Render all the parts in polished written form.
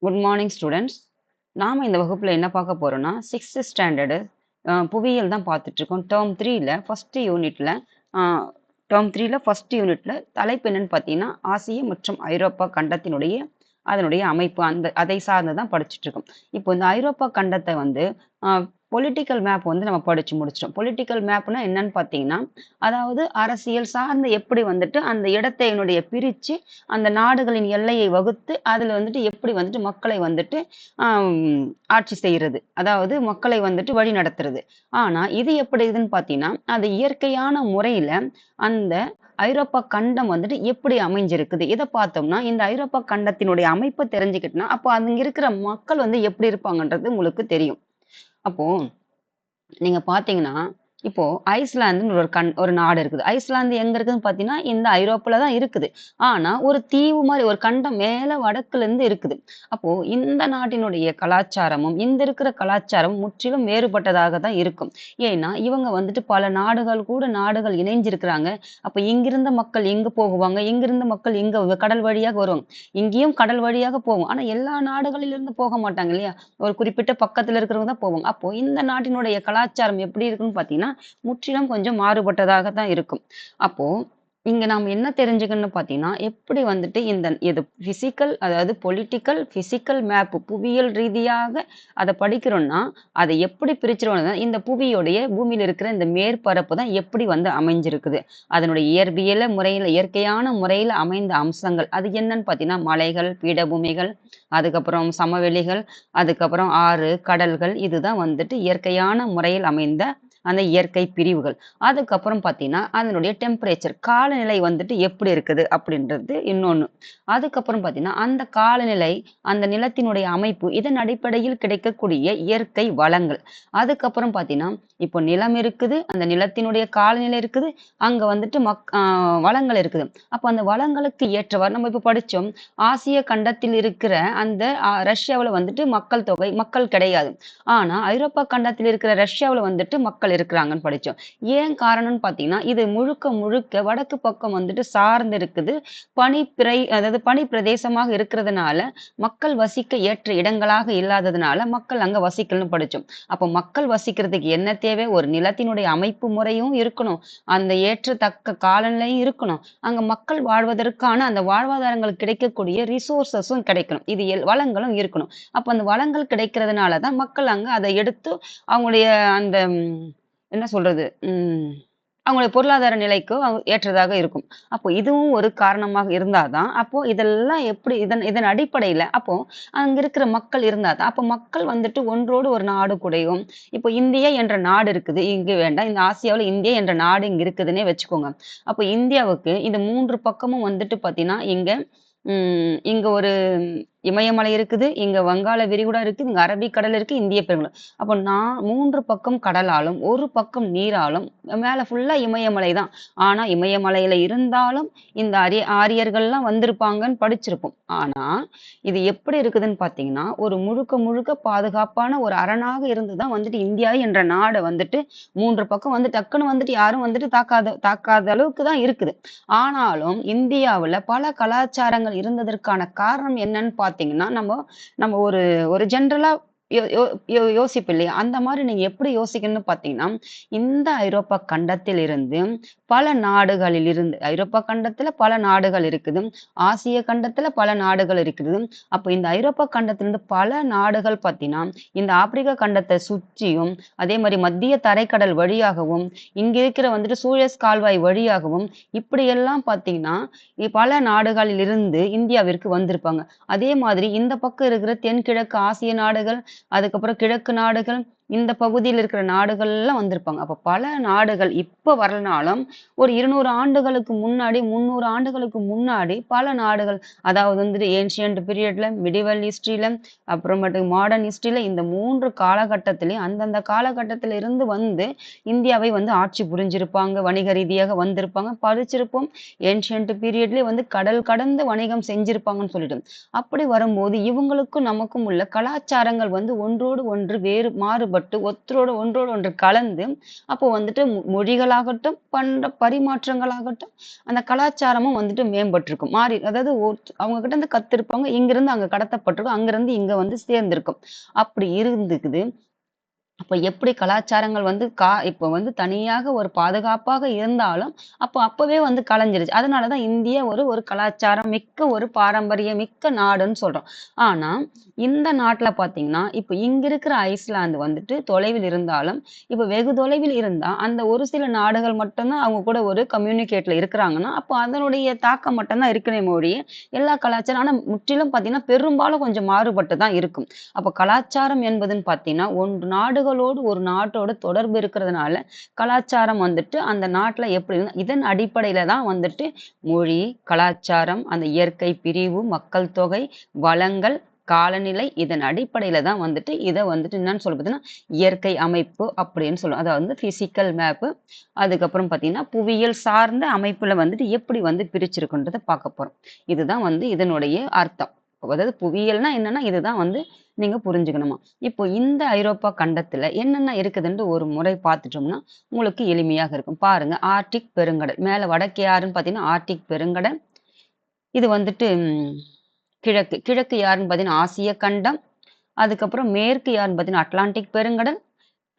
Good morning students. நாம இந்த வகுப்புல என்ன பார்க்க போறோம்னா, 6th ஸ்டாண்டர்டு புவியியல் தான் பார்த்துட்டு இருக்கோம். டேர்ம் 3ல ஃபர்ஸ்ட் யூனிட்ல அ டேர்ம் 3ல ஃபர்ஸ்ட் யூனிட்ல தலைப்பு என்னன்னு பார்த்தீங்கன்னா, ஆசிய மற்றும் ஐரோப்பா கண்டத்தினுடைய அதனுடைய அமைப்பு அதை சார்ந்து தான் படிச்சுட்டு இருக்கோம். இப்போ இந்த ஐரோப்பா கண்டத்த வந்து அ பொலிட்டிக்கல் மேப் வந்து நம்ம படிச்சு முடிச்சிட்டோம். பொலிட்டிக்கல் மேப்னா என்னன்னு பார்த்தீங்கன்னா, அதாவது அரசியல் சார்ந்து எப்படி வந்துட்டு அந்த இடத்தினுடைய பிரிச்சு அந்த நாடுகளின் எல்லையை வகுத்து அதுல வந்துட்டு எப்படி வந்துட்டு மக்களை வந்துட்டு ஆம், ஆட்சி செய்யறது, அதாவது மக்களை வந்துட்டு வழி நடத்துறது. ஆனா இது எப்படி இதுன்னு பாத்தீங்கன்னா, அது இயற்கையான முறையில அந்த ஐரோப்பா கண்டம் வந்துட்டு எப்படி அமைஞ்சிருக்குது இதை பார்த்தோம்னா, இந்த ஐரோப்பா கண்டத்தினுடைய அமைப்பு தெரிஞ்சுக்கிட்டோம்னா அப்போ அங்க இருக்கிற மக்கள் வந்து எப்படி இருப்பாங்கன்றது உங்களுக்கு தெரியும். அப்போ நீங்க பார்த்தீங்கன்னா, இப்போ ஐஸ்லாந்துன்னு ஒரு நாடு இருக்குது. ஐஸ்லாந்து எங்க இருக்குதுன்னு பார்த்தீங்கன்னா, இந்த ஐரோப்பால தான் இருக்குது. ஆனா, ஒரு தீவு மாரி ஒரு கண்டம் மேல வடக்குலேருந்து இருக்குது. அப்போ இந்த நாட்டினுடைய கலாச்சாரமும், இந்த இருக்கிற கலாச்சாரமும் முற்றிலும் வேறுபட்டதாக தான் இருக்கும். ஏன்னா, இவங்க வந்துட்டு பல நாடுகள் கூட நாடுகள் இணைஞ்சிருக்கிறாங்க. அப்ப இங்கிருந்த மக்கள் எங்க போகுவாங்க, இங்கிருந்த மக்கள் இங்க கடல் வழியாக வருவாங்க. இங்கேயும் கடல் வழியாக போகும். ஆனா, எல்லா நாடுகளிலிருந்து போக மாட்டாங்க இல்லையா? ஒரு குறிப்பிட்ட பக்கத்துல இருக்கிறவங்க தான் போவாங்க. அப்போ இந்த நாட்டினுடைய கலாச்சாரம் எப்படி இருக்குன்னு பார்த்தீங்கன்னா, முற்றிலும் கொஞ்சம் மாறுபட்டதாக தான் இருக்கும். அப்போ இங்க நாம என்ன தெரிஞ்சுக்கணும்னு பார்த்தீங்கன்னா, எப்படி வந்துட்டு இது பிசிக்கல், அதாவது பொலிட்டிக்கல், பிசிக்கல் மேப் புவியியல் ரீதியாக அத படிக்கிறோம்னா, அதை எப்படி பிரிச்சுருவோம்னா, இந்த பூமியில இருக்கிற இந்த மேற்பரப்பு தான் எப்படி வந்து அமைஞ்சிருக்குது. அதனுடைய இயற்கையான முறையில அமைந்த அம்சங்கள். அது என்னன்னு பார்த்தீங்கன்னா, மலைகள், பீடபூமிகள், அதுக்கப்புறம் சமவெளிகள், அதுக்கப்புறம் ஆறு, கடல்கள் இதுதான் வந்துட்டு இயற்கையான முறையில் அமைந்த அந்த இயற்கை பிரிவுகள். அதுக்கப்புறம் பார்த்தீங்கன்னா, அதனுடைய டெம்பரேச்சர் காலநிலை வந்துட்டு எப்படி இருக்குது அப்படின்றது இன்னொன்னு. அதுக்கப்புறம் பார்த்தீங்கன்னா, அந்த காலநிலை, அந்த நிலத்தினுடைய அமைப்பு இதன் அடிப்படையில் கிடைக்கக்கூடிய இயற்கை வளங்கள். அதுக்கப்புறம் பார்த்தீங்கன்னா, இப்போ நிலம் இருக்குது, அந்த நிலத்தினுடைய காலநிலை இருக்குது, அங்க வந்துட்டு வளங்கள் இருக்குது. அப்ப அந்த வளங்களுக்கு ஏற்றவாறு நம்ம இப்ப படிச்சோம். ஆசிய கண்டத்தில் இருக்கிற அந்த ரஷ்யாவுல வந்துட்டு மக்கள் கிடையாது. ஆனா ஐரோப்பா கண்டத்தில் இருக்கிற ரஷ்யாவுல வந்துட்டு மக்கள் இருக்கிறாங்கன்னு படிச்சோம். ஏன் காரணம்னு பார்த்தீங்கன்னா, இது முழுக்க முழுக்க வடக்கு பக்கம் வந்துட்டு சார்ந்து இருக்குது. அதாவது பனி பிரதேசமாக இருக்கிறதுனால, மக்கள் வசிக்க ஏற்ற இடங்களாக இல்லாததுனால மக்கள் அங்க வசிக்கலன்னு படிச்சோம். அப்ப மக்கள் வசிக்கிறதுக்கு என்ன தேவை? ஒரு நிலத்தினுடைய அமைப்பு முறையும் இருக்கணும். அந்த ஏற்றத்தக்க காலநிலையும் இருக்கணும். அங்க மக்கள் வாழ்வதற்கான அந்த வாழ்வாதாரங்கள் கிடைக்கக்கூடிய ரிசோர்ஸஸும் கிடைக்கணும். இது வளங்களும் இருக்கணும். அப்ப அந்த வளங்கள் கிடைக்கிறதுனால தான் மக்கள் அங்க அத எடுத்து அவங்களுடைய அந்த என்ன சொல்றது? அவங்களுடைய பொருளாதார நிலைக்கு ஏற்றதாக இருக்கும். அப்போ இதுவும் ஒரு காரணமாக இருந்தா தான், அப்போ இதெல்லாம் எப்படி இதன் அடிப்படையில அப்போ அங்க இருக்கிற மக்கள் இருந்தா தான், அப்போ மக்கள் வந்துட்டு ஒன்றோடு ஒரு நாடு கூடயும் இப்போ இந்தியா என்ற நாடு இருக்குது. இங்க வேண்டாம். இந்த ஆசியாவுல இந்தியா என்ற நாடு இங்க இருக்குதுன்னே வச்சுக்கோங்க. அப்போ இந்தியாவுக்கு இந்த 3 பக்கமும் வந்துட்டு பார்த்தீங்கன்னா, இங்க ஒரு இமயமலை இருக்குது, இங்க வங்காள விரிகுடா இருக்கு, இங்க அரபிக்கடல் இருக்கு, இந்திய பெருங்கடல். அப்போ 3 பக்கம் கடலாலும், ஒரு பக்கம் நீராலும், மேல ஃபுல்லா இமயமலை தான். ஆனா இமயமலையில இருந்தாலும் இந்த ஆரியர்கள்லாம் வந்திருப்பாங்கன்னு படிச்சிருப்போம். ஆனா இது எப்படி இருக்குதுன்னு பார்த்தீங்கன்னா, ஒரு முழுக்க முழுக்க பாதுகாப்பான ஒரு அரணாக இருந்து தான் வந்துட்டு இந்தியா என்ற நாட வந்துட்டு 3 பக்கம் வந்து டக்குன்னு வந்துட்டு யாரும் வந்துட்டு தாக்காத அளவுக்கு தான் இருக்குது. ஆனாலும் இந்தியாவுல பல கலாச்சாரங்கள் இருந்ததற்கான காரணம் என்னன்னு பார்த்தீங்கன்னா, நம்ம நம்ம ஒரு ஒரு ஜென்ரலா யோ யோ யோ யோசிப்போம் இல்லையா? அந்த மாரி நீங்க எப்படி யோசிக்கணும்னு பார்த்தீங்கன்னா, இந்த ஐரோப்பா கண்டத்தில் இருந்து பல நாடுகளில் இருந்து ஐரோப்பா கண்டத்துல பல நாடுகள் இருக்குது. ஆசிய கண்டத்துல பல நாடுகள் இருக்குது. அப்ப இந்த ஐரோப்பா கண்டத்திலிருந்து பல நாடுகள் பார்த்தீங்கன்னா, இந்த ஆப்பிரிக்கா கண்டத்தை சுற்றியும், அதே மாரி மத்திய தரைக்கடல் வழியாகவும், இங்க இருக்கிற வந்துட்டு சூயஸ் கால்வாய் வழியாகவும், இப்படியெல்லாம் பார்த்தீங்கன்னா, பல நாடுகளிலிருந்து இந்தியாவிற்கு வந்திருப்பாங்க. அதே மாதிரி இந்த பக்கம் இருக்கிற தென்கிழக்கு ஆசிய நாடுகள், அதுக்கப்புறம் கிழக்கு நாடுகள், இந்த பகுதியில் இருக்கிற நாடுகள்லாம் வந்திருப்பாங்க. அப்ப பல நாடுகள் இப்ப வரலனாலும், ஒரு 200 ஆண்டுகளுக்கு முன்னாடி, 300 ஆண்டுகளுக்கு முன்னாடி பல நாடுகள், அதாவது வந்துட்டு ஏன்ஷியன்ட் பீரியட்ல, மிடிவல் ஹிஸ்டரியில, அப்புறமேட்டு மாடர்ன் ஹிஸ்டரியில இந்த 3 காலகட்டத்திலயும் அந்தந்த காலகட்டத்தில இருந்து வந்து இந்தியாவை வந்து ஆட்சி புரிஞ்சிருப்பாங்க. வணிக ரீதியாக வந்திருப்பாங்க. படிச்சிருப்போம். ஏன்ஷியன்ட் பீரியட்லயே வந்து கடல் கடந்து வணிகம் செஞ்சிருப்பாங்கன்னு சொல்லிட்டு. அப்படி வரும்போது இவங்களுக்கும் நமக்கும் உள்ள கலாச்சாரங்கள் வந்து ஒன்றோடு ஒன்று வேறு மாறுபட்டு வேறுபட்டு ஒன்றோடு ஒன்று கலந்து அப்போ வந்துட்டு மொழிகளாகட்டும் பண்ட பரிமாற்றங்களாகட்டும் அந்த கலாச்சாரமும் வந்துட்டு மேம்பட்டிருக்கும் மாறி அதாவது அவங்க கிட்ட இருந்து கத்திருப்பாங்க இங்கிருந்து அங்க கடத்தப்பட்டிருக்கும் அங்கிருந்து இங்க வந்து சேர்ந்திருக்கும் அப்படி இருந்துக்குது அப்ப எப்படி கலாச்சாரங்கள் வந்து இப்ப வந்து தனியாக ஒரு பாதுகாப்பாக இருந்தாலும், அப்பவே வந்து கலைஞ்சிருச்சு. அதனாலதான் இந்தியா ஒரு கலாச்சாரம் மிக்க ஒரு பாரம்பரியம் மிக்க நாடுன்னு சொல்றோம். ஆனா, இந்த நாட்டுல பாத்தீங்கன்னா, இப்ப இங்க இருக்கிற ஐஸ்லாந்து வந்துட்டு தொலைவில் இருந்தாலும், இப்ப வெகு தொலைவில் இருந்தா, அந்த ஒரு சில நாடுகள் மட்டும் தான் அவங்க கூட ஒரு கம்யூனிகேட்ல இருக்கிறாங்கன்னா, அப்போ அதனுடைய தாக்கம் மட்டும் தான் இருக்குமே ஒழிய, எல்லா கலாச்சாரம் ஆனா முற்றிலும் பாத்தீங்கன்னா, பெரும்பாலும் கொஞ்சம் மாறுபட்டு தான் இருக்கும். அப்ப கலாச்சாரம் என்பதுன்னு பாத்தீங்கன்னா, நாடுகளோடு ஒரு நாட்டோட தொடர்பு இருக்கிறதுனால, கலாச்சாரம் வந்துட்டு அந்த நாட்டுல எப்படி இதன் அடிப்படையில தான் வந்துட்டு மொழி, கலாச்சாரம், அந்த இயற்கை பிரிவு, மக்கள் தொகை, வளங்கள், காலநிலை இதன் அடிப்படையில தான் வந்துட்டு இத வந்துட்டு என்னன்னு சொல்ல பார்த்தீங்கன்னா, இயற்கை அமைப்பு அப்படின்னு சொல்லுவோம். அதாவது வந்து பிசிக்கல் மேப்பு. அதுக்கப்புறம் பார்த்தீங்கன்னா, புவியியல் சார்ந்த அமைப்புல வந்துட்டு எப்படி வந்து பிரிச்சிருக்குன்றத பார்க்க போறோம். இதுதான் வந்து இதனுடைய அர்த்தம். அதாவது புவியியல்னா என்னன்னா, இதுதான் வந்து நீங்க புரிஞ்சுக்கணுமா. இப்போ இந்த ஐரோப்பா கண்டத்துல என்னென்ன இருக்குதுன்னு ஒரு முறை பார்த்துட்டோம்னா, உங்களுக்கு எளிமையாக இருக்கும். பாருங்க ஆர்க்டிக் பெருங்கடல். மேல வடக்கு யாருன்னு பார்த்தீங்கன்னா, ஆர்க்டிக் பெருங்கடல். இது வந்துட்டு கிழக்கு. கிழக்கு யாருன்னு பார்த்தீங்கன்னா, ஆசிய கண்டம். அதுக்கப்புறம் மேற்கு யாருன்னு பார்த்தீங்கன்னா, அட்லாண்டிக் பெருங்கடல்.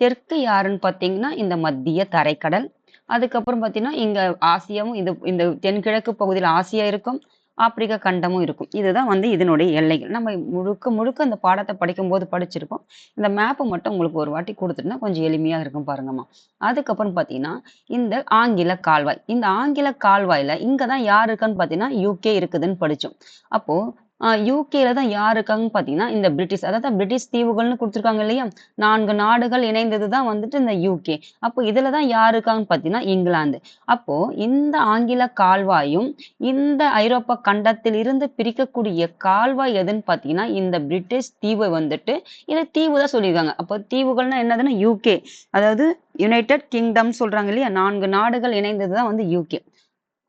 தெற்கு யாருன்னு பார்த்தீங்கன்னா, இந்த மத்திய தரைக்கடல். அதுக்கப்புறம் பார்த்தீங்கன்னா, இங்க ஆசியாவும் இந்த தென்கிழக்கு பகுதியில ஆசியா இருக்கும். ஆப்பிரிக்கா கண்டமும் இருக்கும். இதுதான் வந்து இதனுடைய எல்லைகள். நம்ம முழுக்க முழுக்க இந்த பாடத்த படிக்கும்போது படிச்சிருப்போம். இந்த மேப்ப மட்டும் உங்களுக்கு ஒரு வாட்டி குடுத்துட்டேன்னா கொஞ்சம் எளிமையா இருக்கும் பாருங்கம்மா. அதுக்கப்புறம் பார்த்தீங்கன்னா, இந்த ஆங்கில கால்வாய். இந்த ஆங்கில கால்வாய்ல இங்க தான் யார் இருக்கான்னு பார்த்தீங்கன்னா, யுகே இருக்குதுன்னு படிச்சோம். அப்போ யுகேல தான் யார் இருக்காங்கன்னு பார்த்தீங்கன்னா, இந்த பிரிட்டிஷ் அதாவது பிரிட்டிஷ் தீவுகள்னு குடுத்துருக்காங்க இல்லையா? 4 நாடுகள் இணைந்தது தான் வந்துட்டு இந்த யுகே. அப்போ இதுல தான் யார் இருக்காங்கன்னு பார்த்தீங்கன்னா, இங்கிலாந்து. அப்போ இந்த ஆங்கில கால்வாயும், இந்த ஐரோப்பா கண்டத்தில் இருந்து பிரிக்கக்கூடிய கால்வாய் எதுன்னு பார்த்தீங்கன்னா, இந்த பிரிட்டிஷ் தீவு வந்துட்டு இத தீவு தான் சொல்லியிருக்காங்க. அப்போ தீவுகள்னா என்னதுன்னா யுகே. அதாவது யுனைட்டட் கிங்டம் சொல்றாங்க இல்லையா? 4 நாடுகள் இணைந்தது தான் வந்து யுகே.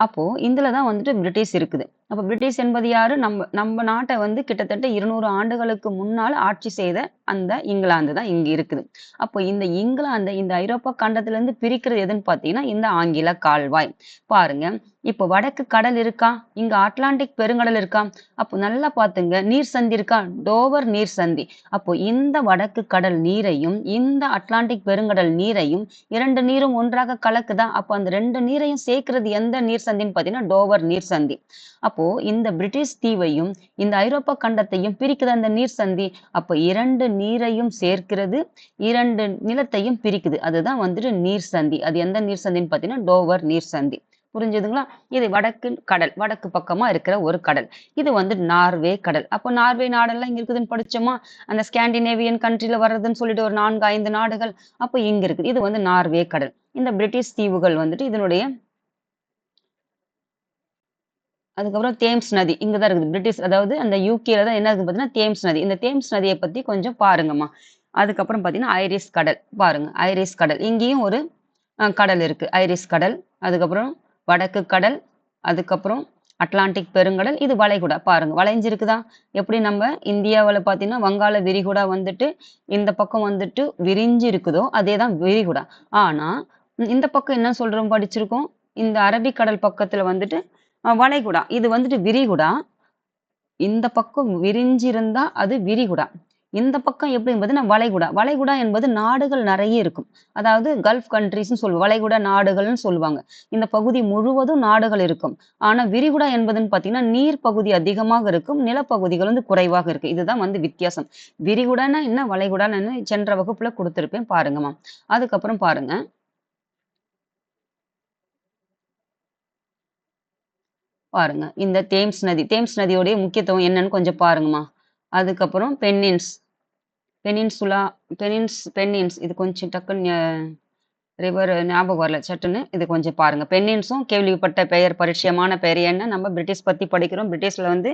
அப்போ இதுல தான் வந்துட்டு பிரிட்டிஷ் இருக்குது. அப்ப பிரிட்டிஷ் என்பது யாரு? நம்ம நாட்ட வந்து கிட்டத்தட்ட 200 ஆண்டுகளுக்கு முன்னால ஆட்சி செய்த அந்த இங்கிலாந்து தான் இங்க இருக்குது. அப்போ இந்த இங்கிலாந்த இந்த ஐரோப்பா கண்டத்துல இருந்து பிரிக்கிறது எதுன்னு பார்த்தீங்கன்னா, இந்த ஆங்கில கால்வாய். பாருங்க, இப்போ வடக்கு கடல் இருக்கா? இங்க அட்லாண்டிக் பெருங்கடல் இருக்கா? அப்போ நல்லா பாத்துங்க. நீர் சந்தி இருக்கா? டோவர் நீர் சந்தி. அப்போ இந்த வடக்கு கடல் நீரையும், இந்த அட்லாண்டிக் பெருங்கடல் நீரையும் 2 நீரும் ஒன்றாக கலக்குதா? அப்போ அந்த 2 நீரையும் சேர்க்கிறது எந்த நீர் சந்தின்னு பார்த்தீங்கன்னா, டோவர் நீர் சந்தி. அப்போ இந்த பிரிட்டிஷ் தீவையும், இந்த ஐரோப்பா கண்டத்தையும் பிரிக்குது அந்த நீர் சந்தி. அப்ப 2 நீரையும் சேர்க்கிறது, 2 நிலத்தையும் பிரிக்குது. அதுதான் வந்துட்டு நீர் சந்தி. அது எந்த நீர் சந்தின்னு பார்த்தீங்கன்னா, டோவர் நீர் சந்தி. புரிஞ்சுதுங்களா? இது வடக்கு கடல். வடக்கு பக்கமா இருக்கிற ஒரு கடல். இது வந்து நார்வே கடல். அப்போ நார்வே நாடெல்லாம் இங்க இருக்குதுன்னு படிச்சோமா? அந்த ஸ்காண்டினேவியன் கண்ட்ரில வர்றதுன்னு சொல்லிட்டு ஒரு 4, 5 நாடுகள். அப்போ இங்க இருக்குது. இது வந்து நார்வே கடல். இந்த பிரிட்டிஷ் தீவுகள் வந்துட்டு இதனுடைய அதுக்கப்புறம் தேம்ஸ் நதி. இங்க தான் இருக்குது. பிரிட்டிஷ் அதாவது அந்த யுகேல தான் என்ன இருக்குன்னு பார்த்தீங்கன்னா, தேம்ஸ் நதி. இந்த தேம்ஸ் நதிய பத்தி கொஞ்சம் பாருங்கம்மா. அதுக்கப்புறம் பார்த்தீங்கன்னா, ஐரிஷ் கடல். பாருங்க, ஐரிஷ் கடல். இங்கேயும் ஒரு கடல் இருக்கு. ஐரிஷ் கடல். அதுக்கப்புறம் வடக்கு கடல். அதுக்கப்புறம் அட்லாண்டிக் பெருங்கடல். இது வளைகுடா. பாருங்க, வளைஞ்சிருக்குதா? எப்படி நம்ம இந்தியாவுல பார்த்தீங்கன்னா, வங்காள விரிகுடா வந்துட்டு இந்த பக்கம் வந்துட்டு விரிஞ்சு இருக்குதோ, அதே தான் விரிகுடா. ஆனா, இந்த பக்கம் என்ன சொல்றோம் படிச்சிருக்கோம்? இந்த அரபிக்கடல் பக்கத்துல வந்துட்டு வளைகுடா. இது வந்துட்டு விரிகுடா. இந்த பக்கம் விரிஞ்சிருந்தா அது விரிகுடா. இந்த பக்கம் எப்படி என்பதுன்னா வளைகுடா. வளைகுடா என்பது நாடுகள் நெறைய இருக்கும். அதாவது கல்ஃப் கண்ட்ரீஸ்ன்னு சொல்லுவோம். வளைகுடா நாடுகள்னு சொல்லுவாங்க. இந்த பகுதி முழுவதும் நாடுகள் இருக்கும். ஆனா விரிகுடா என்பதுன்னு பார்த்தீங்கன்னா, நீர் பகுதி அதிகமாக இருக்கும். நிலப்பகுதிகள் வந்து குறைவாக இருக்கு. இதுதான் வந்து வித்தியாசம். விரிகுடான்னா என்ன? வளைகுடான்னா என்ன? சென்ற வகுப்புல குடுத்திருப்பேன் பாருங்கம்மா. அதுக்கப்புறம் பாருங்க. பாருங்க. இந்த தேம்ஸ் நதி. தேம்ஸ் நதியோடைய முக்கியத்துவம் என்னன்னு கொஞ்சம் பாருங்கம்மா. அதுக்கப்புறம் பெனின்சுலா பெனின்ஸ் இது கொஞ்சம் டக்குன்னு ரிவர் ஞாபகம் வரல சட்டுன்னு. இது கொஞ்சம் பாருங்க. பென்னின்ஸும் கேள்விப்பட்ட பெயர், பரிட்சயமான பெயர். ஏன்னா நம்ம பிரிட்டிஷ் பத்தி படிக்கிறோம். பிரிட்டிஷ்ல வந்து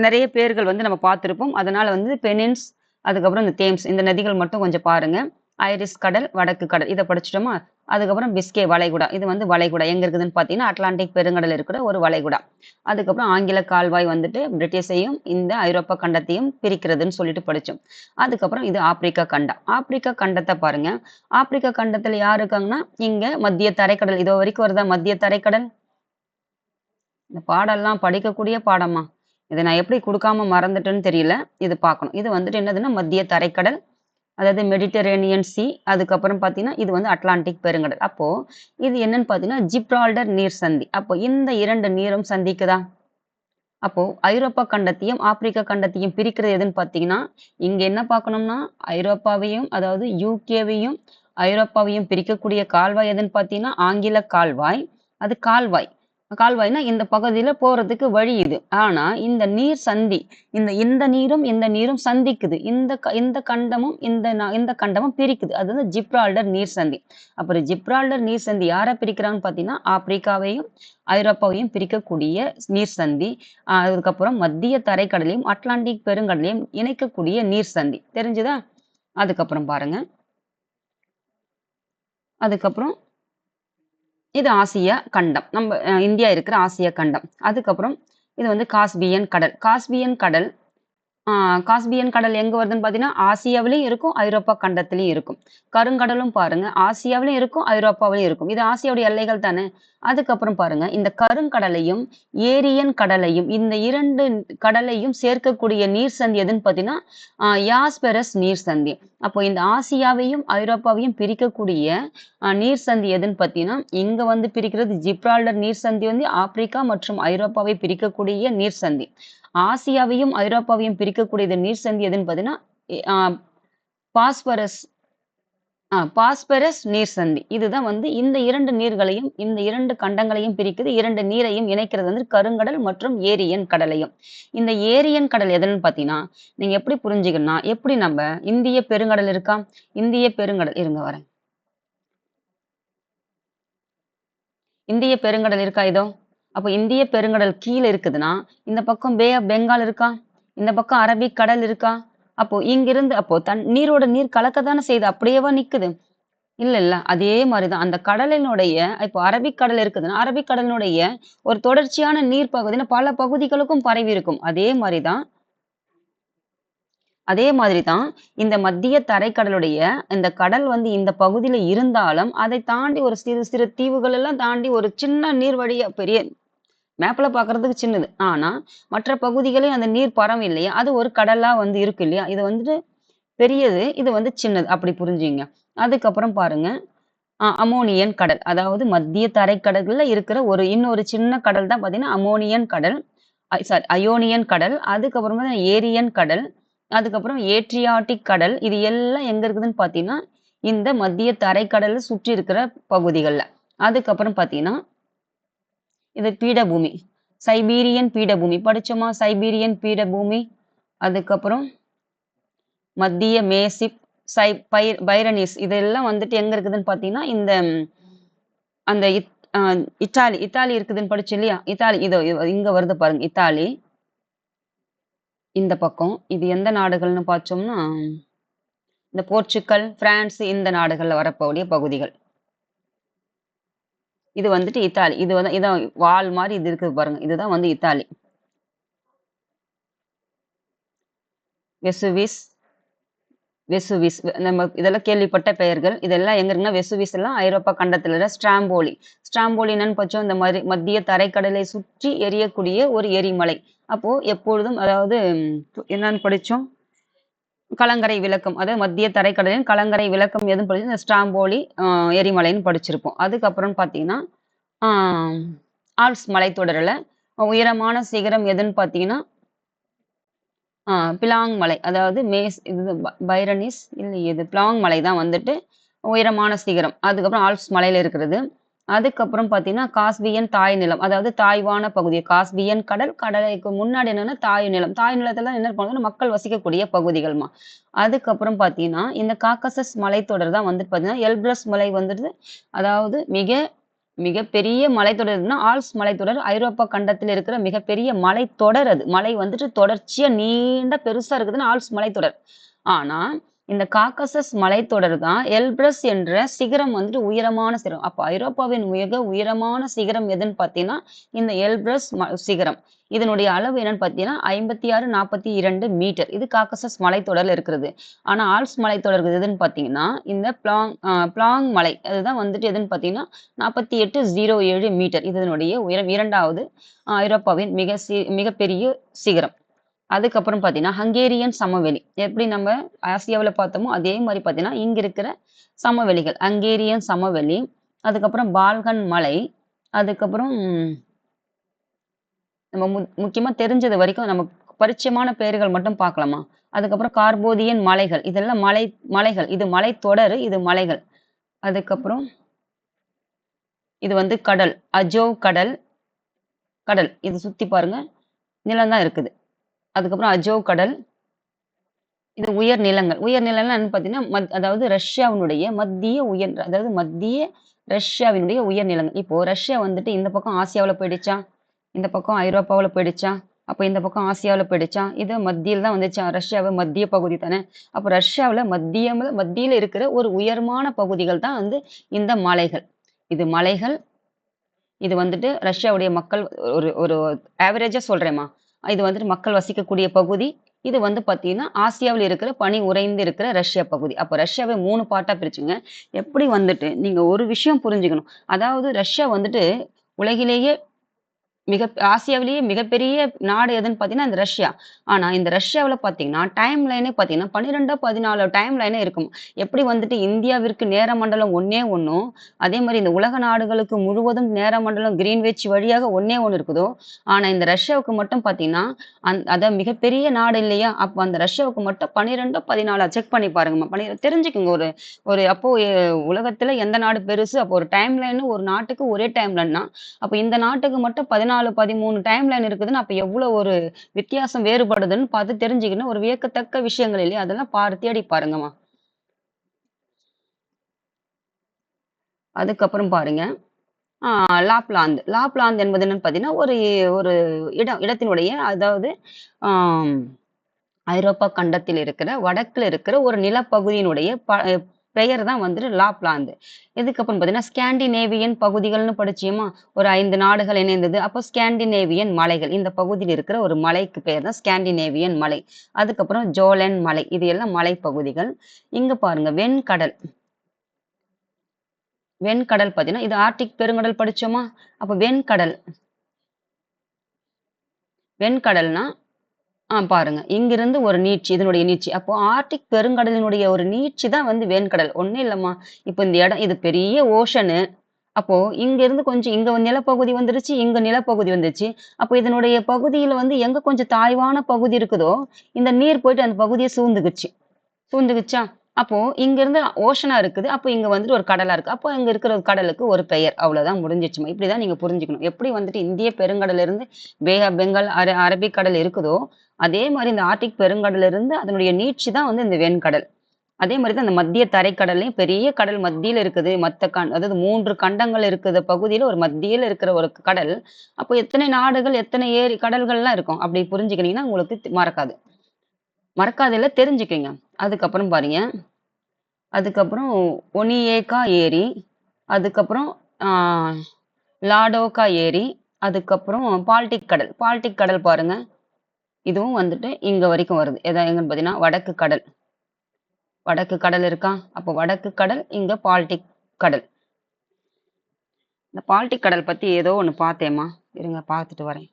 நெறைய பேர்கள் வந்து நம்ம பார்த்திருப்போம். அதனால வந்து பெனின்ஸ், அதுக்கப்புறம் இந்த தேம்ஸ் இந்த நதிகள் மட்டும் கொஞ்சம் பாருங்க. ஐரிஷ் கடல், வடக்கு கடல். இத படிச்சுட்டோமா? அதுக்கப்புறம் பிஸ்கே வளைகுடா. இது வந்து வளைகுடா. எங்க இருக்குதுன்னு பார்த்தீங்கன்னா, அட்லாண்டிக் பெருங்கடல் இருக்கிற ஒரு வளைகுடா. அதுக்கப்புறம் ஆங்கில கால்வாய் வந்துட்டு பிரிட்டிஷையும், இந்த ஐரோப்பா கண்டத்தையும் பிரிக்கிறதுன்னு சொல்லிட்டு படிச்சோம். அதுக்கப்புறம் இது ஆப்பிரிக்கா கண்டம். ஆப்பிரிக்கா கண்டத்த பாருங்க. ஆப்பிரிக்கா கண்டத்துல யார் இருக்காங்கன்னா, இங்க மத்திய தரைக்கடல். இதோ வரைக்கும் வருதா மத்திய தரைக்கடல்? இந்த பாடம்லாம் படிக்கக்கூடிய பாடமா? இத நான் எப்படி குடுக்காம மறந்துட்டேன்னு தெரியல. இது பார்க்கணும். இது வந்துட்டு என்னதுன்னா, மத்திய தரைக்கடல். அதாவது மெடிட்டரேனியன் சி. அதுக்கப்புறம் பார்த்தீங்கன்னா, இது வந்து அட்லாண்டிக் பெருங்கடல். அப்போ இது என்னன்னு பார்த்தீங்கன்னா, ஜிப்ரால்டர் நீர் சந்தி. அப்போ இந்த 2 நீரும் சந்திக்குதா? அப்போ ஐரோப்பா கண்டத்தையும், ஆப்பிரிக்கா கண்டத்தையும் பிரிக்கிறது எதுன்னு பார்த்தீங்கன்னா, இங்க என்ன பார்க்கணும்னா, ஐரோப்பாவையும் அதாவது யுகேவையும், ஐரோப்பாவையும் பிரிக்கக்கூடிய கால்வாய் எதுன்னு பார்த்தீங்கன்னா, ஆங்கில கால்வாய். அது கால்வாய். கால்வாய்னா இந்த பகுதியில போறதுக்கு வழி இது. ஆனா, இந்த நீர் சந்தி. இந்த நீரும், இந்த நீரும் சந்திக்குது. இந்த கண்டமும், இந்த கண்டமும் பிரிக்குது. அது வந்து ஜிப்ரால்டர் நீர் சந்தி. அப்புறம் ஜிப்ரால்டர் நீர் சந்தி யார பிரிக்கிறாங்கன்னு பார்த்தீங்கன்னா, ஆப்பிரிக்காவையும், ஐரோப்பாவையும் பிரிக்கக்கூடிய நீர் சந்தி. அதுக்கப்புறம் மத்திய தரைக்கடலையும், அட்லாண்டிக் பெருங்கடலையும் இணைக்கக்கூடிய நீர் சந்தி. தெரிஞ்சுதா? அதுக்கப்புறம் பாருங்க. அதுக்கப்புறம் இது ஆசியா கண்டம். நம்ம இந்தியா இருக்கிற ஆசியா கண்டம். அதுக்கப்புறம் இது வந்து காஸ்பியன் கடல். காஸ்பியன் கடல் ஆ காஸ்பியன் கடல் எங்க வருதுன்னு பார்த்தீங்கன்னா, ஆசியாவிலயும் இருக்கும், ஐரோப்பா கண்டத்திலயும் இருக்கும். கருங்கடலும் பாருங்க, ஆசியாவிலயும் இருக்கும், ஐரோப்பாவிலயும் இருக்கும். இது ஆசியாவுடைய எல்லைகள் தானே. அதுக்கப்புறம் பாருங்க, இந்த கருங்கடலையும், ஏரியன் கடலையும் இந்த 2 கடலையும் சேர்க்கக்கூடிய நீர் சந்தி எதுன்னு பார்த்தீங்கன்னா, யாஸ்பெரஸ் நீர் சந்தி. அப்போ இந்த ஆசியாவையும், ஐரோப்பாவையும் பிரிக்கக்கூடிய நீர் சந்தி எதுன்னு பார்த்தீங்கன்னா, இங்க வந்து பிரிக்கிறது ஜிப்ரால்டர் நீர் சந்தி வந்து ஆப்பிரிக்கா மற்றும் ஐரோப்பாவை பிரிக்கக்கூடிய நீர் சந்தி. ஆசியாவையும், ஐரோப்பாவையும் பிரிக்கக்கூடியது நீர் சந்தி எதுன்னு பார்த்தீங்கன்னா, எ ஆ பாஸ்பரஸ் பாஸ்பரஸ் நீர் சந்தி. இதுதான் வந்து இந்த 2 நீர்களையும், இந்த 2 கண்டங்களையும் பிரிக்குது. 2 நீரையும் இணைக்கிறது வந்து கருங்கடல் மற்றும் ஏரியன் கடலையும். இந்த ஏரியன் கடல் எதுன்னு பார்த்தீங்கன்னா, நீங்க எப்படி புரிஞ்சுக்கணும்னா, எப்படி நம்ப இந்திய பெருங்கடல் இருக்கா? இந்திய பெருங்கடல் இருங்க வரேன். இந்திய பெருங்கடல் இருக்கா இதோ? அப்ப இந்திய பெருங்கடல் கீழ இருக்குதுன்னா, இந்த பக்கம் பே ஆஃப் பெங்கால் இருக்கா? இந்த பக்கம் அரபிக் கடல் இருக்கா? அப்போ இங்கிருந்து அப்போ நீரோட நீர் கலக்கத்தானே செய்யுது. அப்படியேவா நிக்குது? இல்லல்ல. அதே மாரி தான். அந்த கடலினுடைய இப்போ அரபிக் கடல் இருக்குதுன்னா, அரபிக் கடலினுடைய ஒரு தொடர்ச்சியான நீர் பகுதின்னா பல பகுதிகளுக்கும் பரவி இருக்கும். அதே மாதிரி தான் இந்த மத்திய தரைக்கடலுடைய இந்த கடல் வந்து இந்த பகுதியில இருந்தாலும், அதை தாண்டி ஒரு சிறு சிறு தீவுகள் எல்லாம் தாண்டி ஒரு சின்ன நீர் வழியா பெரிய மேப்ல பார்க்கறதுக்கு சின்னது. ஆனா, மற்ற பகுதிகளில் அந்த நீர் பரவும் இல்லையா? அது ஒரு கடலா வந்து இருக்கு இல்லையா? இது வந்துட்டு பெரியது. இது வந்து சின்னது. அப்படி புரிஞ்சுக்கங்க. அதுக்கப்புறம் பாருங்க, அம்மோனியன் கடல். அதாவது மத்திய தரைக்கடல்ல இருக்கிற இன்னொரு சின்ன கடல் தான் பார்த்தீங்கன்னா, அம்மோனியன் கடல். அயோனியன் கடல். அதுக்கப்புறமா ஏரியன் கடல். அதுக்கப்புறம் ஏட்ரியாட்டிக் கடல். இது எல்லாம் எங்க இருக்குதுன்னு பார்த்தீங்கன்னா, இந்த மத்திய தரைக்கடல சுற்றி இருக்கிற பகுதிகள்ல. அதுக்கப்புறம் பார்த்தீங்கன்னா, இது பீடபூமி. சைபீரியன் பீடபூமி. படிச்சோமா? சைபீரியன் பீடபூமி. அதுக்கப்புறம் மத்திய மேசிப், சை பை பைரனீஸ் இதெல்லாம் வந்துட்டு எங்க இருக்குதுன்னு பார்த்தீங்கன்னா, இந்த அந்த இத்தாலி இருக்குதுன்னு படிச்சோம் இல்லையா? இத்தாலி இதோ இங்க வருது பாருங்க. இத்தாலி. இந்த பக்கம். இது எந்த நாடுகள்னு பார்த்தோம்னா, இந்த போர்ச்சுகல், பிரான்ஸ் இந்த நாடுகள்ல வரக்கூடிய பகுதிகள். இது வந்துட்டு இத்தாலி. இது வந்து இதான் வால் மாரி இது இருக்குது பாருங்க. இதுதான் வந்து இத்தாலி. வெசுவிஸ், வெசுவிஸ் நம்ம இதெல்லாம் கேள்விப்பட்ட பெயர்கள். இதெல்லாம் எங்க இருக்குன்னா, வெசுவிஸ் எல்லாம் ஐரோப்பா கண்டத்துல இருக்கிற ஸ்ட்ராம்போலி. ஸ்ட்ராம்போலி என்னன்னு பார்த்தோம், இந்த மாரி மத்திய தரைக்கடலை சுற்றி எரியக்கூடிய ஒரு எரிமலை. அப்போ எப்பொழுதும் அதாவது என்னன்னு படிச்சோம்? கலங்கரை விளக்கம். அதாவது மத்திய தரைக்கடலின் கலங்கரை விளக்கம் எதுன்னு படிச்சோம்? இந்த ஸ்ட்ராம்போலி எரிமலைன்னு படிச்சிருப்போம். அதுக்கப்புறம் பார்த்தீங்கன்னா, ஆ ஆல்ப்ஸ் மலைத்தொடர்ல உயரமான சிகரம் எதுன்னு பார்த்தீங்கன்னா, பிலாங் மலை. அதாவது இது பைரனிஸ் இல்லையே இது பிலாங் மலை தான் வந்துட்டு உயரமான சிகரம். அதுக்கப்புறம் ஆல்ப்ஸ் மலையில இருக்கிறது. அதுக்கப்புறம் பார்த்தீங்கன்னா, காஸ்பியன் தாய் நிலம். அதாவது தாய்வான பகுதி. காஸ்பியன் கடல். கடலுக்கு முன்னாடி என்னன்னா தாய் நிலம். தாய் நிலத்துல என்ன இருப்பாங்கன்னா, மக்கள் வசிக்கக்கூடிய பகுதிகள்மா. அதுக்கப்புறம் பார்த்தீங்கன்னா, இந்த காக்கசஸ் மலைத்தொடர் தான் வந்துட்டு பார்த்தீங்கன்னா, எல்ப்ரஸ் மலை வந்துட்டு அதாவது மிகப்பெரிய மலைத்தொடர் எதுன்னா, ஆல்ப்ஸ் மலைத்தொடர் ஐரோப்பா கண்டத்துல இருக்கிற மிகப்பெரிய மலைத்தொடர் அது. மலை வந்துட்டு தொடர்ச்சியா நீண்ட பெருசா இருக்குதுன்னா ஆல்ப்ஸ் மலைத்தொடர். ஆனா, இந்த காக்கசஸ் மலைத்தொடர் தான் எல்ப்ரஸ் என்ற சிகரம் வந்துட்டு உயரமான சிகரம். அப்ப ஐரோப்பாவின் மிக உயரமான சிகரம் எதுன்னு பார்த்தீங்கன்னா, இந்த எல்ப்ரஸ் சிகரம். இதனுடைய அளவு என்னன்னு பார்த்தீங்கன்னா, 5642 மீட்டர். இது காக்கசஸ் மலைத்தொடர்ல இருக்கிறது. ஆனா ஆல்ப்ஸ் மலைத்தொடர் எதுன்னு பார்த்தீங்கன்னா, இந்த பிளாங் மலை. அதுதான் வந்துட்டு எதுன்னு பார்த்தீங்கன்னா, 4807 மீட்டர். இது இதனுடைய உயரம் 2வது ஐரோப்பாவின் மிகப்பெரிய சிகரம். அதுக்கப்புறம் பார்த்தீங்கன்னா, ஹங்கேரியன் சமவெளி. எப்படி நம்ம ஆசியாவுல பார்த்தோமோ, அதே மாரி பார்த்தீங்கன்னா, இங்க இருக்கிற சமவெளிகள். ஹங்கேரியன் சமவெளி, அதுக்கப்புறம் பால்கன் மலை, அதுக்கப்புறம் நம்ம முக்கியமா தெரிஞ்சது வரைக்கும் நமக்கு பரிச்சயமான பெயர்கள் மட்டும் பார்க்கலாமா? அதுக்கப்புறம் கார்போதியன் மலைகள். இதெல்லாம் மலைகள். இது மலைத்தொடர், இது மலைகள். அதுக்கப்புறம் இது வந்து கடல். அஜோவ் கடல். இது சுத்தி பாருங்க. நிலம் தான் இருக்குது. அதுக்கப்புறம் அஜோவ் கடல். இது உயர்நிலங்கள். உயர்நிலங்கள் என்னன்னு பார்த்தீங்கன்னா, அதாவது ரஷ்யாவினுடைய மத்திய ரஷ்யாவினுடைய உயர்நிலங்கள். இப்போ ரஷ்யா வந்துட்டு இந்த பக்கம் ஆசியாவுல போயிடுச்சா? இந்த பக்கம் ஐரோப்பாவுல போயிடுச்சா? அப்ப இந்த பக்கம் ஆசியாவுல போயிடுச்சா? இது மத்தியில தான் வந்துச்சா? ரஷ்யாவு மத்திய பகுதி தானே. அப்ப ரஷ்யாவுல மத்தியில இருக்கிற ஒரு உயரமான பகுதிகள் தான் வந்து இந்த மலைகள். இது மலைகள். இது வந்துட்டு ரஷ்யாவுடைய மக்கள் ஒரு ஒரு ஆவரேஜா சொல்றேன்மா. இது வந்துட்டு மக்கள் வசிக்கக்கூடிய பகுதி. இது வந்து பார்த்தீங்கன்னா, ஆசியாவுல இருக்கிற பனி உறைந்து இருக்கிற ரஷ்யா பகுதி. அப்ப ரஷ்யாவ 3 பார்ட்டா பிரிச்சுங்க. எப்படி வந்துட்டு நீங்க ஒரு விஷயம் புரிஞ்சுக்கணும். அதாவது ரஷ்யா வந்துட்டு உலகிலேயே ஆசியாவிலேயே மிகப்பெரிய நாடு எதுன்னு பார்த்தீங்கன்னா, இந்த ரஷ்யா. ஆனா, இந்த ரஷ்யாவுல பார்த்தீங்கன்னா, டைம் லைனே பார்த்தீங்கன்னா 12, 14 டைம் லைனே இருக்கும். எப்படி வந்துட்டு இந்தியாவிற்கு நேர மண்டலம் ஒண்ணே ஒண்ணும், அதே மாரி இந்த உலக நாடுகளுக்கு முழுவதும் நேர மண்டலம் கிரீன்விச் வழியாக ஒண்ணே ஒண்ணு இருக்குதோ, ஆனா இந்த ரஷ்யாவுக்கு மட்டும் பார்த்தீங்கன்னா, அதான் மிகப்பெரிய நாடு இல்லையா? அப்ப அந்த ரஷ்யாவுக்கு மட்டும் 12, 14 செக் பண்ணி பாருங்கம்மா. தெரிஞ்சுக்கங்க. ஒரு ஒரு அப்போ உலகத்துல எந்த நாடு பெருசு? அப்போ ஒரு டைம் லைன் ஒரு நாட்டுக்கு ஒரே டைம் லைன்னா, அப்ப இந்த நாட்டுக்கு மட்டும் 14, 13 டைம் லைன் இருக்குதுன்னா, அப்ப எவ்வளோ ஒரு வித்தியாசம் வேறுபடுதுன்னு பார்த்து தெரிஞ்சுக்கணும். ஒரு வியக்கத்தக்க விஷயங்கள் இல்லையா? அதெல்லாம் தேடி பாருங்கம்மா. அதுக்கப்புறம் பாருங்க. ஆ லாப்லாந்து. லாப்லாந்து என்பது என்னன்னு பார்த்தீங்கன்னா, ஒரு ஒரு இடத்தினுடைய அதாவது ஆம் ஐரோப்பா கண்டத்தில் இருக்கிற வடக்குல இருக்கிற ஒரு நிலப்பகுதியினுடைய பெயர் தான் வந்துட்டு லாப்லாந்து. இதுக்கப்புறம் பார்த்தீங்கன்னா, ஸ்காண்டிநேவியன் பகுதிகள்னு படிச்சோமா? ஒரு 5 நாடுகள் இணைந்தது. அப்போ ஸ்காண்டிநேவியன் மலைகள். இந்த பகுதியில் இருக்கிற ஒரு மலைக்கு பெயர் தான் ஸ்காண்டிநேவியன் மலை. அதுக்கப்புறம் ஜோலன் மலை. இது எல்லாம் மலைப்பகுதிகள். இங்க பாருங்க வெண்கடல். வெண்கடல் பார்த்தீங்கன்னா, இது ஆர்க்டிக் பெருங்கடல் படிச்சோமா? அப்ப வெண்கடல். வெண்கடல்னா பாருங்க. இங்கிருந்து ஒரு நீட்சி, இதனுடைய நீட்சி. அப்போ ஆர்க்டிக் பெருங்கடலினுடைய ஒரு நீட்சி தான் வந்து வெண்கடல். ஒண்ணும் இல்லம்மா. இப்ப இந்த இடம் இது பெரிய ஓஷனு. அப்போ இங்கிருந்து கொஞ்சம் இங்க நிலப்பகுதி வந்துருச்சு, இங்க நிலப்பகுதி வந்துருச்சு. அப்போ இதனுடைய பகுதியில வந்து எங்க கொஞ்சம் தாழ்வான பகுதி இருக்குதோ, இந்த நீர் போயிட்டு அந்த பகுதிய சூழ்ந்துக்குச்சு. சூழ்ந்துக்குச்சா? அப்போ இங்கிருந்து ஓஷனா இருக்குது. அப்போ இங்க வந்துட்டு ஒரு கடலா இருக்கு. அப்போ இங்க இருக்கிற ஒரு கடலுக்கு ஒரு பெயர். அவ்வளோதான் முடிஞ்சிருச்சும்மா. இப்படிதான் நீங்க புரிஞ்சுக்கணும். எப்படி வந்துட்டு இந்திய பெருங்கடல்ல இருந்து பே ஆஃப் பெங்கால், அரபிக் கடல் இருக்குதோ, அதே மாரி இந்த ஆர்க்டிக் பெருங்கடல்ல இருந்து அதனுடைய நீட்சி தான் வந்து இந்த வெண்கடல். அதே மாரி தான் இந்த மத்திய தரைக்கடல்லயும் பெரிய கடல் மத்தியில இருக்குது. அதாவது 3 கண்டங்கள் இருக்கிற பகுதியில ஒரு மத்தியில இருக்கிற ஒரு கடல். அப்போ எத்தனை நாடுகள், எத்தனை கடல்கள்லாம் இருக்கும். அப்படி புரிஞ்சுக்கினீங்கன்னா உங்களுக்கு மறக்காது. மறக்காதுல்ல தெரிஞ்சுக்கங்க. அதுக்கப்புறம் பாருங்க. அதுக்கப்புறம் ஒனியேகா ஏரி, அதுக்கப்புறம் ஆ லாடோகா ஏரி, அதுக்கப்புறம் பால்டிக் கடல். பால்டிக் கடல் பாருங்க. இதுவும் வந்துட்டு இங்க வரைக்கும் வருது. எங்கன்னு பார்த்தீங்கன்னா, வடக்கு கடல். வடக்கு கடல் இருக்கா? அப்போ வடக்கு கடல், இங்க பால்டிக் கடல். இந்த பால்டிக் கடல் பத்தி ஏதோ ஒண்ணு பார்த்தேன்ம்மா. இருங்க பார்த்துட்டு வரேன்.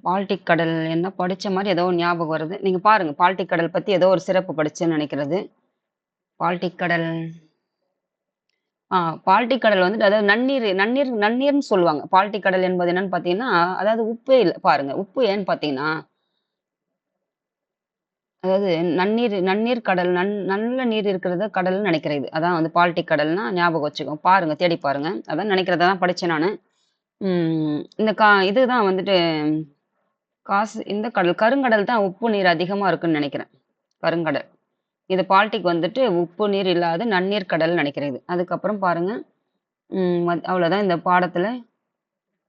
பால்டிக் கடல் என்ன படிச்ச மாரி ஏதோ ஞாபகம் வருது. நீங்க பாருங்க. பால்டிக் கடல் பத்தி ஏதோ ஒரு சிறப்பு படிச்சேன்னு நெனைக்கிறது. பால்டிக் கடல் ஆ பால்டிக் கடல் வந்துட்டு அதாவது நன்னீர்ன்னு சொல்லுவாங்க. பால்டிக் கடல் என்பது என்னன்னு பார்த்தீங்கன்னா, அதாவது உப்பே இல்ல பாருங்க. உப்பு ஏன்னு பார்த்தீங்கன்னா, அதாவது நன்னீர் நன்னீர் கடல் நல்ல நீர் இருக்கிறத கடல்ன்னு நெனைக்கிறேன் இது. அதான் வந்து பால்டிக் கடல்னா ஞாபகம் வச்சுக்கோங்க. பாருங்க, தேடி பாருங்க. அதான் நெனைக்கிறேன். அதான் படிச்சேன் நானு. இந்த இதுதான் வந்துட்டு இந்த கடல் கருங்கடல் தான் உப்பு நீர் அதிகமா இருக்குன்னு நெனைக்கிறேன். கருங்கடல். இது பால்டிக் வந்துட்டு உப்பு நீர் இல்லாத நன்னீர் கடல்ன்னு நெனைக்கிறேன் இது. அதுக்கப்புறம் பாருங்க, அவ்வளோதான் இந்த பாடத்துல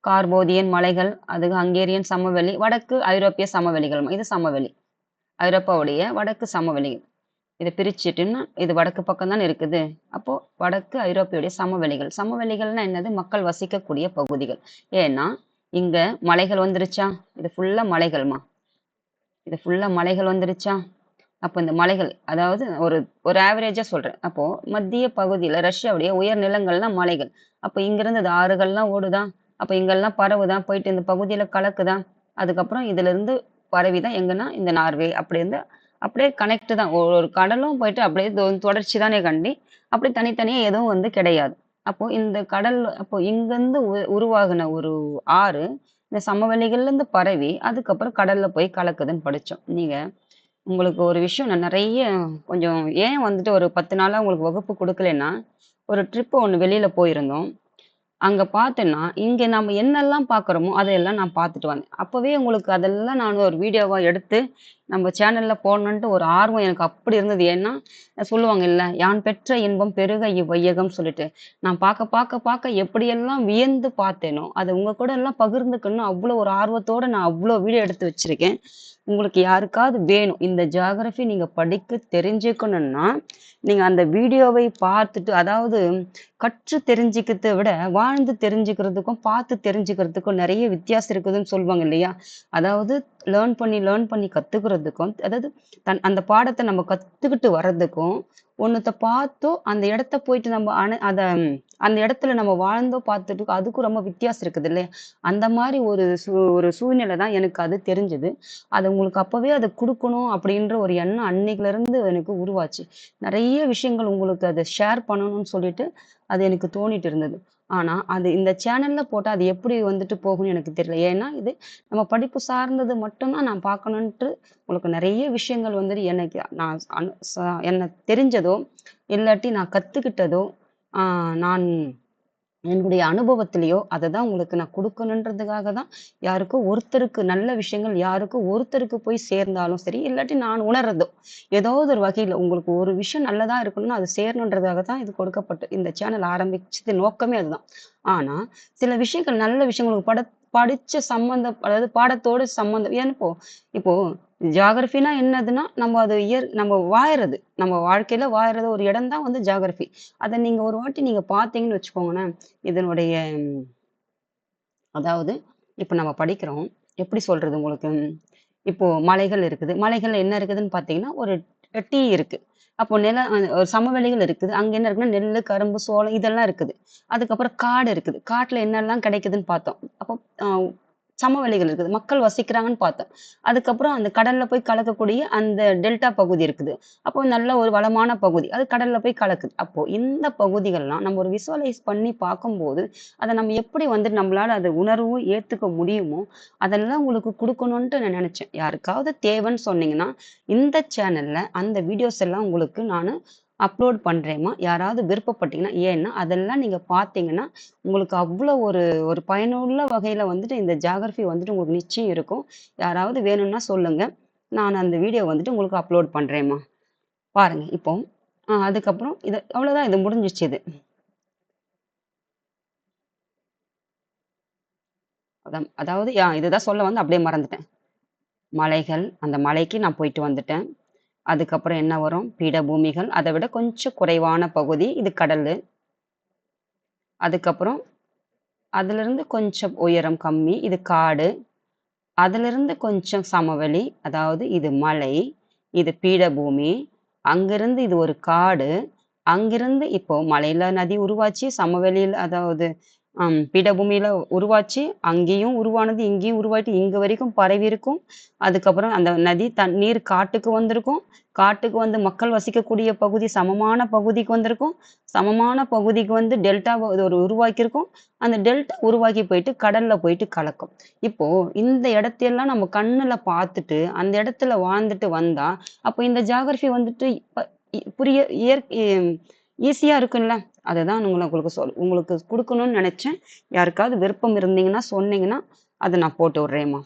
கார்போதியன் மலைகள், அது ஹங்கேரியன் சமவெளி, வடக்கு ஐரோப்பிய சமவெளிகள். இது சமவெளி. ஐரோப்பாவுடைய வடக்கு சமவெளிகள். இத பிரிச்சுட்டுன்னா, இது வடக்கு பக்கம் தானே இருக்குது. அப்போ வடக்கு ஐரோப்பியுடைய சமவெளிகள். சமவெளிகள்னா என்னது? மக்கள் வசிக்கக்கூடிய பகுதிகள். ஏன்னா, இங்க மலைகள் வந்துருச்சா? இது ஃபுல்லா மலைகள்மா. இது ஃபுல்லா மலைகள் வந்துருச்சா? அப்ப இந்த மலைகள், அதாவது ஒரு ஒரு ஆவரேஜா சொல்றேன். அப்போ மத்திய பகுதியில ரஷ்யாவுடைய உயர் நிலங்கள்லாம் மலைகள். அப்ப இங்கிருந்து அது ஆறுகள்லாம் ஓடுதா? அப்ப இங்கெல்லாம் பரவுதா? போயிட்டு இந்த பகுதியில கலக்குதா? அதுக்கப்புறம் இதிலிருந்து பரவிதான் எங்கன்னா இந்த நார்வே அப்படி இருந்து அப்படியே கனெக்ட் தான். ஒரு ஒரு கடலும் போயிட்டு அப்படியே தொடர்ச்சி தானே கண்டி. அப்படி தனித்தனியா எதுவும் வந்து கிடையாது. அப்போ இந்த கடல் அப்போ இங்கிருந்து உருவாகுன ஒரு ஆறு இந்த சமவெளிகள்ல இருந்து பரவி அதுக்கப்புறம் கடல்ல போய் கலக்குதுன்னு படிச்சோம். நீங்க உங்களுக்கு ஒரு விஷயம் நான் நெறைய கொஞ்சம் ஏன் வந்துட்டு ஒரு 10 நாளா உங்களுக்கு வகுப்பு குடுக்கலைன்னா, ஒரு ட்ரிப் ஒண்ணு வெளியில போயிருந்தோம். அங்க பார்த்தேன்னா, இங்க நம்ம என்னெல்லாம் பார்க்குறோமோ, அதையெல்லாம் நான் பார்த்துட்டு வந்தேன். அப்பவே உங்களுக்கு அதெல்லாம் நான் ஒரு வீடியோவா எடுத்து, நம்ம சேனல்ல போடணுன்ட்டு ஒரு ஆர்வம் எனக்கு அப்படி இருந்தது. ஏன்னா, சொல்லுவாங்கல்ல, "யான் பெற்ற இன்பம் பெருக இவ்வையகம்" சொல்லிட்டு. நான் பார்க்க எப்படியெல்லாம் வியந்து பார்த்தேனோ, அத உங்க கூட எல்லாம் பகிர்ந்துக்கணும்னு அவ்வளோ ஒரு ஆர்வத்தோட நான் அவ்வளோ வீடியோ எடுத்து வச்சிருக்கேன். உங்களுக்கு யாருக்காவது வேணும், இந்த ஜியோகிராஃபி நீங்க படிக்க தெரிஞ்சுக்கணும்னா, நீங்க அந்த வீடியோவை பார்த்துட்டு அதாவது கற்று தெரிஞ்சுக்கிறத விட, வாழ்ந்து தெரிஞ்சுக்கிறதுக்கும், பார்த்து தெரிஞ்சுக்கிறதுக்கும் நெறைய வித்தியாசம் இருக்குதுன்னு சொல்லுவாங்க இல்லையா? அதாவது லேர்ன் பண்ணி கத்துக்கிறதுக்கும், அதாவது அந்த பாடத்த நம்ம கத்துக்கிட்டு வர்றதுக்கும், ஒண்ணுத்த பார்த்தோ, அந்த இடத்த போயிட்டு நம்ம அந்த இடத்துல நம்ம வாழ்ந்தோ பார்த்துட்டு அதுக்கும் ரொம்ப வித்தியாசம் இருக்குது இல்லையா? அந்த மாரி ஒரு சூழ்நிலை தான் எனக்கு அது தெரிஞ்சது. அது உங்களுக்கு அப்பவே அத குடுக்கணும் அப்படின்ற ஒரு எண்ணம் அன்னையிலிருந்து எனக்கு உருவாச்சு. நெறைய விஷயங்கள் உங்களுக்கு அத ஷேர் பண்ணணும்னு சொல்லிட்டு, அது எனக்கு தோணிட்டு இருந்தது. ஆனா, அது இந்த சேனல்ல போட்டா அது எப்படி வந்துட்டு போகும்னு எனக்கு தெரியல. ஏன்னா, இது நம்ம படிப்பு சார்ந்தது மட்டும் தான் நான் பார்க்கணுன்ட்டு உங்களுக்கு நெறைய விஷயங்கள் வந்துட்டு எனக்கு நான் என்ன தெரிஞ்சதோ, இல்லாட்டி நான் கத்துக்கிட்டதோ, ஆ நான் என்னுடைய அனுபவத்திலயோ அததான் உங்களுக்கு நான் குடுக்கணுன்றதுக்காக தான் யாருக்கோ ஒருத்தருக்கு நல்ல விஷயங்கள் யாருக்கோ ஒருத்தருக்கு போய் சேர்ந்தாலும் சரி, இல்லாட்டி நான் உணர்றதோ, ஏதாவது ஒரு வகையில உங்களுக்கு ஒரு விஷயம் நல்லதா இருக்கணும்னா அது சேரணுன்றதுக்காக தான் இது கொடுக்கப்பட்டு இந்த சேனல் ஆரம்பிச்சது நோக்கமே அதுதான். ஆனா, சில விஷயங்கள் நல்ல விஷயங்கள் உங்களுக்கு படிச்ச சம்மந்தம் அதாவது பாடத்தோடு சம்மந்தம் ஏன்னா இப்போ இப்போ ஜியோகிராஃபின்னா என்னதுன்னா, நம்ம வாழுறது. நம்ம வாழ்க்கையில வாழுறது ஒரு இடம் தான் வந்து ஜியோகிராஃபி. அத நீங்க ஒரு வாட்டி நீங்க பார்த்தீங்கன்னு வச்சுக்கோங்களேன், இதனுடைய அதாவது இப்ப நம்ம படிக்கிறோம். எப்படி சொல்றது உங்களுக்கு? இப்போ மலைகள் இருக்குது. மலைகள்ல என்ன இருக்குதுன்னு பார்த்தீங்கன்னா, ஒரு டீ இருக்கு. அப்போ ஒரு சமவெளிகள் இருக்குது. அங்க என்ன இருக்குன்னா, நெல்லு, கரும்பு, சோளம் இதெல்லாம் இருக்குது. அதுக்கப்புறம் காடு இருக்குது. காட்டுல என்னெல்லாம் கிடைக்குதுன்னு பார்த்தோம். அப்போ அ சமவெளிகள் இருக்குது. மக்கள் வசிக்கிறாங்கன்னு பார்த்தோம். அதுக்கப்புறம் அந்த கடல்ல போய் கலக்கக்கூடிய அந்த டெல்டா பகுதி இருக்குது. அப்போ நல்ல ஒரு வளமான பகுதி. அது கடல்ல போய் கலக்குது. அப்போ இந்த பகுதிகள்லாம் நம்ம ஒரு விசுவலைஸ் பண்ணி பார்க்கும்போது, அத நம்ம எப்படி வந்து நம்மளால அத உணர்வும் ஏத்துக்க முடியுமோ, அதெல்லாம் உங்களுக்கு குடுக்கணுன்ட்டு நான் நெனச்சேன். யாருக்காவது தேவைன்னு சொன்னீங்கன்னா, இந்த சேனல்ல அந்த வீடியோஸ் எல்லாம் உங்களுக்கு நானு அப்லோட் பண்றேன்ம்மா. யாராவது விருப்பப்பட்டீங்கன்னா ஏன்னா, அதெல்லாம் நீங்க பார்த்தீங்கன்னா, உங்களுக்கு அவ்ளோ ஒரு ஒரு பயனுள்ள வகையில வந்துட்டு இந்த ஜியோகிராஃபி வந்துட்டு உங்களுக்கு நிச்சயம் இருக்கும். யாராவது வேணும்னா சொல்லுங்க. நான் அந்த வீடியோ வந்துட்டு உங்களுக்கு அப்லோட் பண்றேன்ம்மா. பாருங்க இப்போ. அதுக்கப்புறம் அவ்வளோதான் இது முடிஞ்சிருச்சு இது. அதாவது இதுதான் சொல்ல வந்து அப்படியே மறந்துட்டேன். மலைகள், அந்த மலைக்கு நான் போயிட்டு வந்துட்டேன். அதுக்கப்புறம் என்ன வரும்? பீடபூமிகள். அத விட கொஞ்சம் குறைவான பகுதி. இது கடலு. அதுக்கப்புறம் அதிலிருந்து கொஞ்சம் உயரம் கம்மி. இது காடு. அதிலிருந்து கொஞ்சம் சமவெளி. அதாவது இது மலை. இது பீடபூமி. அங்கிருந்து இது ஒரு காடு. அங்கிருந்து இப்போ மலையில நதி உருவாச்சு. சமவெளியில அதாவது பீடபூமியில உருவாச்சு. அங்கேயும் உருவானது, இங்கேயும் உருவாயிட்டு இங்க வரைக்கும் பரவியிருக்கும். அதுக்கப்புறம் அந்த நதி தண்ணீர் காட்டுக்கு வந்திருக்கும். காட்டுக்கு வந்து மக்கள் வசிக்கக்கூடிய பகுதி சமமான பகுதிக்கு வந்திருக்கும். சமமான பகுதிக்கு வந்து டெல்டா ஒரு உருவாக்கியிருக்கும். அந்த டெல்டா உருவாக்கி போயிட்டு கடல்ல போயிட்டு கலக்கும். இப்போ இந்த இடத்தையெல்லாம் நம்ம கண்ணுல பார்த்துட்டு, அந்த இடத்துல வாழ்ந்துட்டு வந்தா, அப்போ இந்த ஜியோகிராஃபி வந்துட்டு இப்ப புரிய ஈஸியா இருக்கும்ல. அததான் உங்களுக்கு குடுக்கணும்னு நெனச்சேன். யாருக்காவது விருப்பம் இருந்தீங்கன்னா, சொன்னீங்கன்னா, அத நான் போட்டு விடுறேன்ம்மா.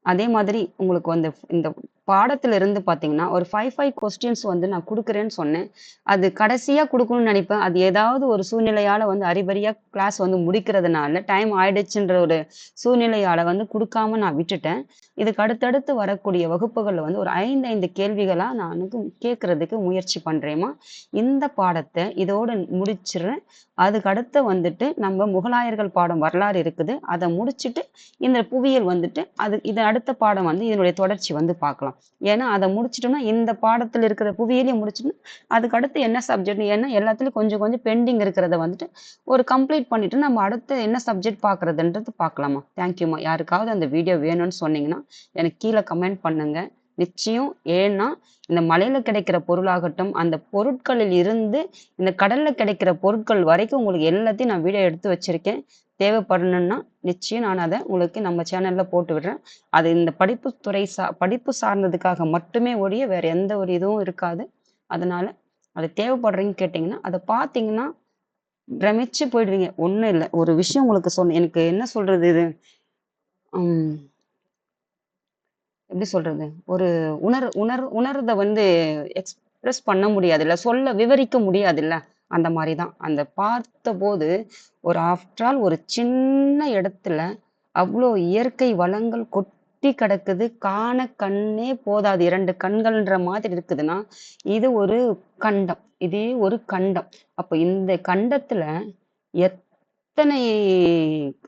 அதே மாதிரி உங்களுக்கு வந்து இந்த பாடத்துல இருந்து பார்த்தீங்கன்னா, ஒரு 5 கொஸ்டின்ஸ் வந்து நான் குடுக்குறேன்னு சொன்னேன். அது கடைசியா குடுக்கணும்னு நெனைப்பேன். அது ஏதாவது ஒரு சூழ்நிலையால வந்து அறிபறியா கிளாஸ் வந்து முடிக்கிறதுனால, டைம் ஆயிடுச்சுன்ற ஒரு சூழ்நிலையால வந்து குடுக்காம நான் விட்டுட்டேன். இதுக்கு அடுத்தடுத்து வரக்கூடிய வகுப்புகள்ல வந்து ஒரு 5, 5 கேள்விகளா நான் வந்து கேட்கறதுக்கு முயற்சி பண்றேன்ம்மா. இந்த பாடத்த இதோட முடிச்சிடுறேன். அதுக்கு அடுத்து வந்துட்டு நம்ம முகலாயர்கள் பாடம் வரலாறு இருக்குது. அத முடிச்சுட்டு இந்த புவியியல் வந்துட்டு இது அடுத்த பாடம் வந்து இதனுடைய தொடர்ச்சி வந்து பார்க்கலாம். ஏன்னா அத முடிச்சுட்டோம்னா, இந்த பாடத்துல இருக்கிற புவியியலையும் முடிச்சுட்டோம்னா, அதுக்கு அடுத்து என்ன சப்ஜெக்ட் ஏன்னா எல்லாத்துலயும் கொஞ்சம் கொஞ்சம் பெண்டிங் இருக்கிறத வந்துட்டு ஒரு கம்ப்ளீட் பண்ணிட்டு நம்ம அடுத்து என்ன சப்ஜெக்ட் பார்க்குறதுன்றது பார்க்கலாம்மா. தேங்க்யூம்மா. யாருக்காவது அந்த வீடியோ வேணும்னு சொன்னீங்கன்னா, எனக்கு கீழ கமெண்ட் பண்ணுங்க. நிச்சயம். ஏன்னா, இந்த மலையில கிடைக்கிற பொருளாகட்டும், அந்த பொருட்களில் இருந்து இந்த கடல்ல கிடைக்கிற பொருட்கள் வரைக்கும் உங்களுக்கு எல்லாத்தையும் நான் வீடியோ எடுத்து வச்சிருக்கேன். தேவைப்படணும்னா, நிச்சயம் நான் அத உங்களுக்கு நம்ம சேனல்ல போட்டு விடுறேன். அது இந்த படிப்பு சார்ந்ததுக்காக மட்டுமே ஒழிய வேற எந்த ஒரு இதுவும் இருக்காது. அதனால அது தேவைப்படுறீங்கன்னு கேட்டீங்கன்னா, அத பார்த்தீங்கன்னா, பிரமிச்சு போயிடுவீங்க. ஒண்ணும் இல்ல. ஒரு விஷயம் உங்களுக்கு சொன்னேன். எனக்கு என்ன சொல்றது இது? ம். எப்படி சொல்றது? ஒரு உணர்றத வந்து எக்ஸ்பிரஸ் பண்ண முடியாதுல்ல. விவரிக்க முடியாதுல்ல. அந்த மாரி தான். அந்த பார்த்தபோது ஒரு ஆஃப்டர் ஆல் ஒரு சின்ன இடத்துல அவ்ளோ இயற்கை வளங்கள் கொட்டி கிடக்குது. காண கண்ணே போதாது. 2 கண்கள்ன்ற மாதிரி இருக்குதுன்னா, இது ஒரு கண்டம். இதே ஒரு கண்டம். அப்ப இந்த கண்டத்துல எத்தனை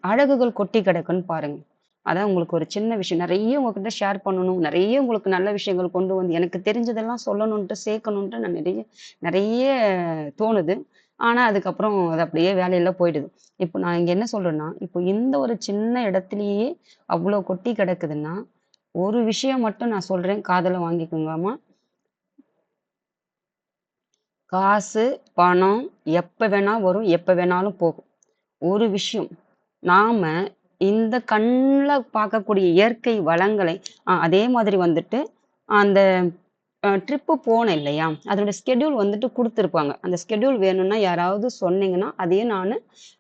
அழகுகள் கொட்டி கிடக்குன்னு பாருங்க. அதான் உங்களுக்கு ஒரு சின்ன விஷயம். நெறைய உங்ககிட்ட ஷேர் பண்ணணும். நெறைய உங்களுக்கு நல்ல விஷயங்கள் கொண்டு வந்து எனக்கு தெரிஞ்சதெல்லாம் சொல்லணுன்ட்டு, சேர்க்கணுன்ட்டு நான் நெறைய நெறைய தோணுது. ஆனா, அதுக்கப்புறம் அது அப்படியே வேலையில போயிடுது. இப்போ நான் இங்க என்ன சொல்றேன்னா, இப்போ இந்த ஒரு சின்ன இடத்திலேயே அவ்ளோ கொட்டி கிடக்குதுன்னா, ஒரு விஷயம் மட்டும் நான் சொல்றேன். காதுல வாங்கிக்கோங்கம்மா. காசு, பணம் எப்ப வேணா வரும், எப்ப வேணாலும் போகும். ஒரு விஷயம், நாம இந்த கண்ல பார்க்கக்கூடிய இயற்கை வளங்களை அதே மாதிரி வந்துட்டு அந்த ட்ரிப்பு போனேன் இல்லையா? அதோட ஸ்கெட்யூல் வந்துட்டு குடுத்துருப்பாங்க. அந்த ஸ்கெட்யூல் வேணும்னா யாராவது சொன்னீங்கன்னா, அதையும் நானு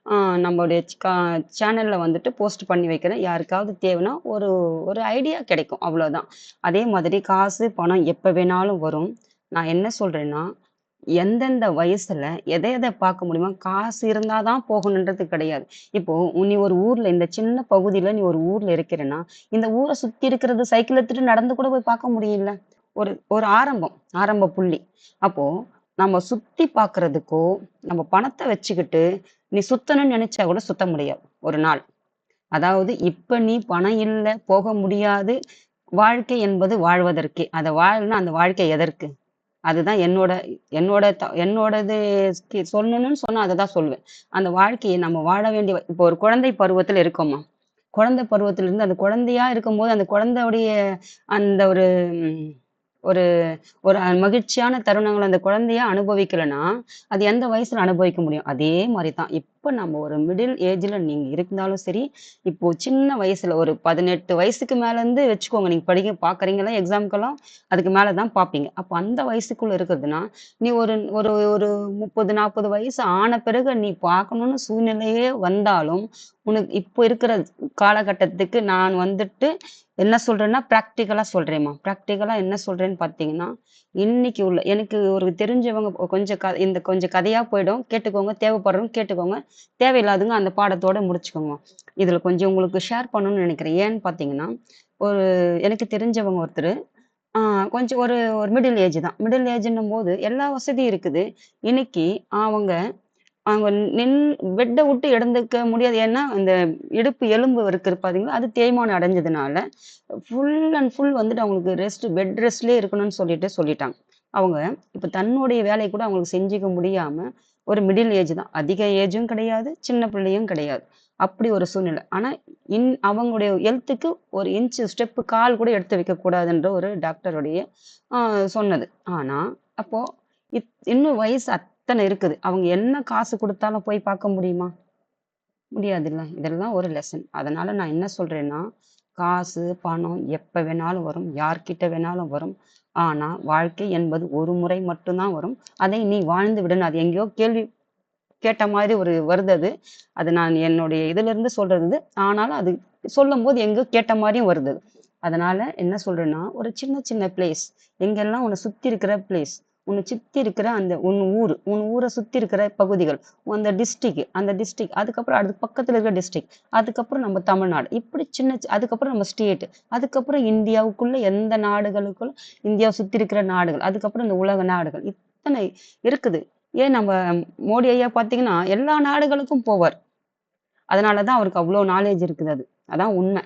அ நம்மளுடைய சேனல்ல வந்துட்டு போஸ்ட் பண்ணி வைக்கிறேன். யாருக்காவது தேவைன்னா ஒரு ஒரு ஐடியா கிடைக்கும். அவ்வளோதான். அதே மாதிரி காசு, பணம் எப்ப வேணாலும் வரும். நான் என்ன சொல்றேன்னா, எந்தெந்த வயசுல எத எத பார்க்க முடியுமோ, காசு இருந்தா தான் போகணுன்றது கிடையாது. இப்போ நீ ஒரு ஊர்ல இந்த சின்ன பகுதியில நீ ஒரு ஊர்ல இருக்கிறன்னா, இந்த ஊர சுத்தி இருக்கிறது சைக்கிள் எடுத்துட்டு நடந்து கூட போய் பார்க்க முடியும்ல. ஒரு ஒரு ஆரம்ப புள்ளி. அப்போ நம்ம சுத்தி பார்க்கறதுக்கோ, நம்ம பணத்த வச்சுக்கிட்டு, நீ சுத்தணும்னு நெனச்சா கூட சுத்த முடியாது, ஒரு நாள். அதாவது இப்ப நீ பணம் இல்ல, போக முடியாது. வாழ்க்கை என்பது வாழ்வதற்கே. அத வாழணும்னா அந்த வாழ்க்கை எதற்கு? அதுதான் என்னோடது சொல்லணும்னு சொன்னா அததான் சொல்லுவேன். அந்த வாழ்க்கைய நம்ம வாழ வேண்டிய இப்போ ஒரு குழந்தை பருவத்துல இருக்கோமா, குழந்தை பருவத்திலிருந்து அந்த குழந்தையா இருக்கும்போது, அந்த குழந்தையுடைய அந்த ஒரு ம் ஒரு ஒரு மகிழ்ச்சியான தருணங்கள அந்த குழந்தையா அனுபவிக்கலன்னா, அது எந்த வயசுல அனுபவிக்க முடியும்? அதே மாரி தான். இப்ப நம்ம ஒரு மிடில் ஏஜ்ல நீங்க இருந்தாலும் சரி, இப்போ சின்ன வயசுல ஒரு 18 வயசுக்கு மேலருந்து வச்சுக்கோங்க. நீங்க பார்க்குறீங்களா எக்ஸாம்க்கெல்லாம் அதுக்கு மேல தான் பார்ப்பீங்க. அப்ப அந்த வயசுக்குள்ள இருக்கிறதுனா, நீ ஒரு ஒரு ஒரு 30, 40 வயசு ஆன பிறகு நீ பார்க்கணும்னு சூழ்நிலையே வந்தாலும், உனக்கு இப்போ இருக்கிற காலகட்டத்துக்கு நான் வந்துட்டு என்ன சொல்றேன்னா, பிராக்டிகலா சொல்றேன்ம்மா. பிராக்டிகலா என்ன சொல்றேன்னு பார்த்தீங்கன்னா, இன்னைக்கு உள்ள எனக்கு ஒரு தெரிஞ்சவங்க கொஞ்சம் கதையா போயிடும். கேட்டுக்கோங்க. தேவைப்படுறவங்க கேட்டுக்கோங்க. தேவையில்லாதவங்க அந்த பாடத்தோட முடிச்சுக்கோங்க. இதுல கொஞ்சம் உங்களுக்கு ஷேர் பண்ணணும்னு நெனைக்கிறேன். ஏன்னு பார்த்தீங்கன்னா, ஒரு எனக்கு தெரிஞ்சவங்க ஒருத்தரு, ஆ கொஞ்சம் ஒரு ஒரு மிடில் ஏஜ் தான். மிடில் ஏஜ்ன்னும்போது எல்லா வசதியும் இருக்குது. இன்னைக்கு அவங்க அவங்க நின் பெட்ட விட்டு எழுந்துக்க முடியாது. ஏன்னா, இந்த இடுப்பு எலும்பு இருக்கு பார்த்தீங்களா, அது தேய்மானம் அடைஞ்சதுனால, ஃபுல் அண்ட் ஃபுல் வந்துட்டு அவங்களுக்கு பெட் ரெஸ்ட்லயே இருக்கணும்னு சொல்லிட்டாங்க. அவங்க இப்ப தன்னுடைய வேலைய கூட அவங்களுக்கு செஞ்சுக்க முடியாம, ஒரு மிடில் ஏஜ் தான். அதிக ஏஜும் கிடையாது, சின்ன பிள்ளையும் கிடையாது. அப்படி ஒரு சூழ்நிலை. ஆனா, அவங்களுடைய ஹெல்த்துக்கு ஒரு ஸ்டெப் கால் கூட எடுத்து வைக்கக்கூடாதுன்ற ஒரு டாக்டருடைய அ சொன்னது. ஆனா, அப்போ இன்னும் வயசு அத்தன இருக்குது. அவங்க என்ன காசு குடுத்தாலும் போய் பார்க்க முடியுமா? முடியாதுல்ல. இதெல்லாம் ஒரு லெசன். அதனால நான் என்ன சொல்றேன்னா, காசு, பணம் எப்ப வேணாலும் வரும். யார்கிட்ட வேணாலும் வரும். ஆனா, வாழ்க்கை என்பது ஒரு முறை மட்டும் தான் வரும். அதை நீ வாழ்ந்து விடணும். அது எங்கேயோ கேள்வி கேட்ட மாதிரி ஒரு வருது அது. அது நான் என்னுடைய இதிலிருந்து சொல்றது இது. ஆனாலும் அது சொல்லும்போது எங்கோ கேட்ட மாரியும் வருது அது. அதனால என்ன சொல்றேன்னா, ஒரு சின்ன சின்ன பிளேஸ் எங்கெல்லாம் உன்ன சுத்தி இருக்கிற பிளேஸ், உன்ன சுத்தி இருக்கிற அந்த உன் ஊர சுத்தி இருக்கிற பகுதிகள், அந்த டிஸ்ட்ரிக்ட் அதுக்கப்புறம் அதுக்கு பக்கத்துல இருக்கிற டிஸ்ட்ரிக்ட், அதுக்கப்புறம் நம்ம தமிழ்நாடு. இப்படி அதுக்கப்புறம் நம்ம ஸ்டேட், அதுக்கப்புறம் இந்தியாவுக்குள்ள எந்த நாடுகளுக்குள்ள இந்தியாவை சுத்தி இருக்கிற நாடுகள், அதுக்கப்புறம் இந்த உலக நாடுகள். இத்தனை இருக்குது. ஏன் நம்ம மோடி ஐயா பார்த்தீங்கன்னா, எல்லா நாடுகளுக்கும் போவார். அதனால தான் அவருக்கு அவ்ளோ நாலேட்ஜ் இருக்குது அது. அதான் உண்மை.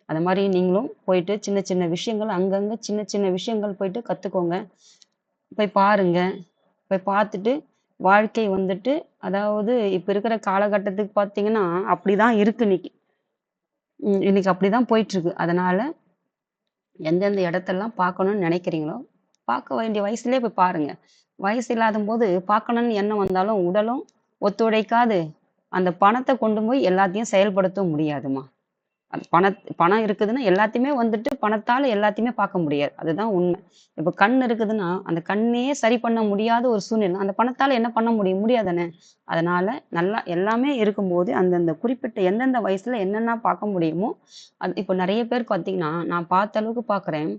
அது மாரி நீங்களும் போயிட்டு சின்ன சின்ன விஷயங்கள் அங்கங்க சின்ன சின்ன விஷயங்கள் போயிட்டு கத்துக்கோங்க. போய் பாருங்க. போய் பார்த்துட்டு வாழ்க்கை வந்துட்டு அதாவது இப்ப இருக்கிற காலகட்டத்துக்கு பார்த்தீங்கன்னா, அப்படிதான் இருக்கு இன்னைக்கு. இன்னைக்கு அப்படிதான் போயிட்டுருக்கு. அதனால எந்தெந்த இடத்தெல்லாம் பார்க்கணும்னு நினைக்கிறீங்களோ, பார்க்க வேண்டிய வயசுலயே போய் பாருங்க. வயசு இல்லாதம்போது பார்க்கணும்னு எண்ணம் வந்தாலும் உடலும் ஒத்துழைக்காது. அந்த பணத்த கொண்டு போய் எல்லாத்தையும் செயல்படுத்தவும் முடியாதும்மா. அது பணம் இருக்குதுன்னா எல்லாத்தையுமே வந்துட்டு பணத்தால எல்லாத்தையுமே பார்க்க முடியாது. அதுதான் உண்மை. இப்ப கண் இருக்குதுன்னா, அந்த கண்ணையே சரி பண்ண முடியாத ஒரு சூழ்நிலை. அந்த பணத்தால என்ன பண்ண முடியும்? முடியாதுதானே! அதனால நல்லா எல்லாமே இருக்கும்போது, அந்தந்த குறிப்பிட்ட எந்தெந்த வயசுல என்னென்ன பார்க்க முடியுமோ, அது இப்ப நெறைய பேர் பார்த்தீங்கன்னா, நான் பார்த்த அளவுக்கு பார்க்குறேன்.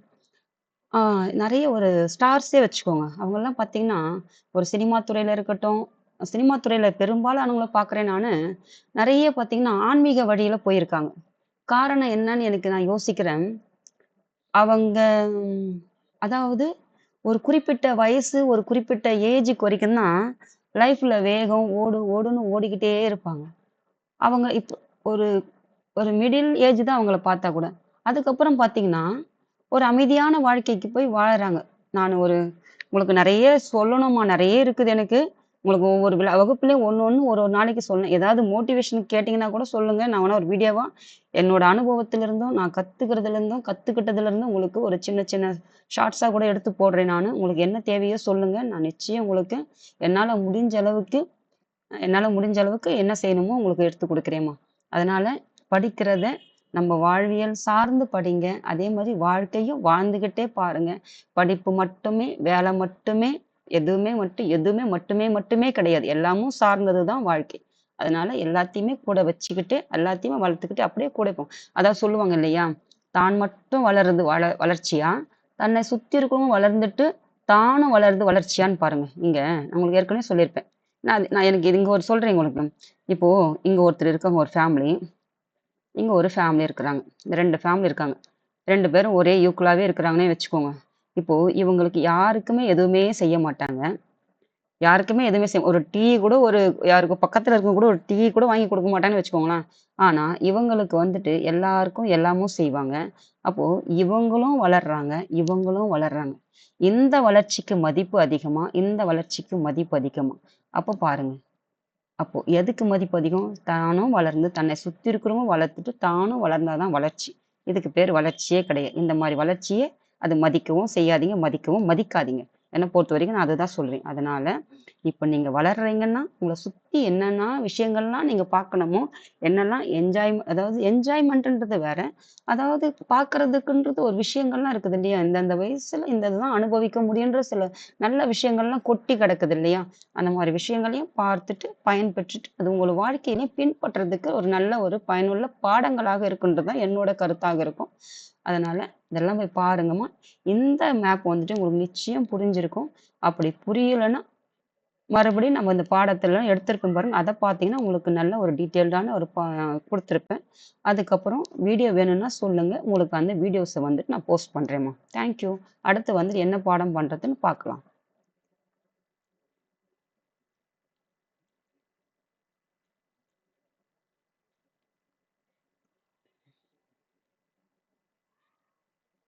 ஆ நெறைய ஒரு ஸ்டார்ஸே வச்சுக்கோங்க. அவங்கலாம் பார்த்தீங்கன்னா, ஒரு சினிமா துறையில இருக்கட்டும், சினிமா துறையில பெரும்பாலானவங்கள பார்க்குறேன் நானு. நெறைய பார்த்தீங்கன்னா, ஆன்மீக வழியில போயிருக்காங்க. காரணம் என்னன்னு எனக்கு நான் யோசிக்கிறேன். அவங்க அதாவது ஒரு குறிப்பிட்ட வயசு, ஒரு குறிப்பிட்ட ஏஜுக்கு வரைக்கும் தான் லைஃப்ல வேகம், ஓடுன்னு ஓடிக்கிட்டே இருப்பாங்க. அவங்க ஒரு ஒரு மிடில் ஏஜ் தான் அவங்கள பார்த்தா கூட. அதுக்கப்புறம் பார்த்தீங்கன்னா, ஒரு அமைதியான வாழ்க்கைக்கு போய் வாழுறாங்க. நான் உங்களுக்கு நெறைய சொல்லணும்மா, நெறைய இருக்குது எனக்கு. உங்களுக்கு ஒவ்வொரு வகுப்புலயும் ஒண்ணு ஒண்ணு ஒரு ஒரு நாளைக்கு சொன்னேன். ஏதாவது மோட்டிவேஷன் கேட்டீங்கன்னா கூட சொல்லுங்க. நான் வேணா ஒரு வீடியோவா என்னோட அனுபவத்திலிருந்தும், நான் கத்துக்கிறதுலருந்தும், கத்துக்கிட்டதுலருந்தும் உங்களுக்கு ஒரு சின்ன சின்ன ஷார்ட்ஸா கூட எடுத்து போடுறேன் நானு. உங்களுக்கு என்ன தேவையோ சொல்லுங்க. நான் நிச்சயம் உங்களுக்கு என்னால முடிஞ்ச அளவுக்கு என்னால முடிஞ்ச அளவுக்கு என்ன செய்யணுமோ உங்களுக்கு எடுத்து குடுக்குறேன்ம்மா. அதனால படிக்கிறத நம்ம வாழ்வியல் சார்ந்து படிங்க. அதே மாரி வாழ்க்கையும் வாழ்ந்துகிட்டே பாருங்க. படிப்பு மட்டுமே, வேலை மட்டுமே, எதுவுமே மட்டுமே கிடையாது. எல்லாமும் சார்ந்தது தான் வாழ்க்கை. அதனால எல்லாத்தையுமே கூட வச்சுக்கிட்டு, எல்லாத்தையுமே வளர்த்துக்கிட்டு அப்படியே கூட அதாவது சொல்லுவாங்க இல்லையா? தான் மட்டும் வளருது வளர்ச்சியா? தன்னை சுத்தி இருக்கவங்க வளர்ந்துட்டு, தானும் வளருது வளர்ச்சியான்னு பாருங்க. நான் உங்களுக்கு ஏற்கனவே சொல்லியிருப்பேன். நான் எனக்கு இது இங்க ஒரு சொல்றேன் உங்களுக்கு. இப்போ இங்க ஒருத்தர் இருக்காங்க ஒரு ஃபேமிலி. இங்க ஒரு ஃபேமிலி இருக்கிறாங்க. இந்த 2 ஃபேமிலி இருக்காங்க. 2 பேரும் ஒரே ஈக்குவலாவே இருக்கிறாங்கன்னே வச்சுக்கோங்க. இப்போ இவங்களுக்கு யாருக்குமே எதுவுமே செய்ய மாட்டாங்க. யாருக்குமே எதுவுமே ஒரு டீ கூட யாருக்கும் பக்கத்துல இருக்கவங்க கூட ஒரு டீ கூட வாங்கி குடுக்க மாட்டாங்கன்னு வச்சுக்கோங்களேன். ஆனா, இவங்களுக்கு வந்துட்டு எல்லாருக்கும் எல்லாமும் செய்வாங்க. அப்போ இவங்களும் வளர்றாங்க. இந்த வளர்ச்சிக்கு மதிப்பு அதிகமா? இந்த வளர்ச்சிக்கு மதிப்பு அதிகமா? அப்போ பாருங்க. அப்போ எதுக்கு மதிப்பு அதிகம்? தானும் வளர்ந்து தன்னை சுத்தி இருக்கிறவங்க வளர்த்துட்டு தானும் வளர்ந்தா தான் வளர்ச்சி. இதுக்கு பேர் வளர்ச்சியே கிடையாது. இந்த மாரி வளர்ச்சிய அது மதிக்கவும் செய்யாதீங்க, மதிக்கவும் மதிக்காதீங்க. என்ன பொறுத்தவரைக்கும் நான் அததான் சொல்றேன். அதனால இப்ப நீங்க வளர்றீங்கன்னா, உங்கள சுத்தி என்னென்ன விஷயங்கள்லாம் நீங்க பார்க்கணுமோ, என்னெல்லாம் அதாவது என்ஜாய்மென்ட்ன்றது வேற. அதாவது பார்க்கறதுக்குன்றது ஒரு விஷயங்கள்லாம் இருக்குது இல்லையா? இந்தந்த வயசுல இந்த இதெல்லாம் அனுபவிக்க முடியுன்ற சில நல்ல விஷயங்கள்லாம் கொட்டி கிடக்குது இல்லையா? அந்த மாரி விஷயங்களையும் பார்த்துட்டு, பயன்பெற்றுட்டு, அது உங்கள வாழ்க்கையிலயும் பின்பற்றதுக்கு ஒரு நல்ல ஒரு பயனுள்ள பாடங்களாக இருக்குன்றது தான் என்னோட கருத்தாக இருக்கும். அதனால இதெல்லாம் போய் பாருங்கம்மா. இந்த மேப் வந்துட்டு உங்களுக்கு நிச்சயம் புரிஞ்சிருக்கும். அப்படி புரியலன்னா, மறுபடியும் நம்ம இந்த பாடத்தெல்லாம் எடுத்திருப்பேன் பாருங்க. அத பார்த்தீங்கன்னா, உங்களுக்கு நல்ல ஒரு டீட்டெயில்டான ஒரு குடுத்துருப்பேன். அதுக்கப்புறம் வீடியோ வேணும்னா சொல்லுங்க. உங்களுக்கு அந்த வீடியோஸ வந்துட்டு நான் போஸ்ட் பண்றேன்ம்மா. Thank you. அடுத்து வந்துட்டு என்ன பாடம் பண்றதுன்னு பார்க்கலாம்.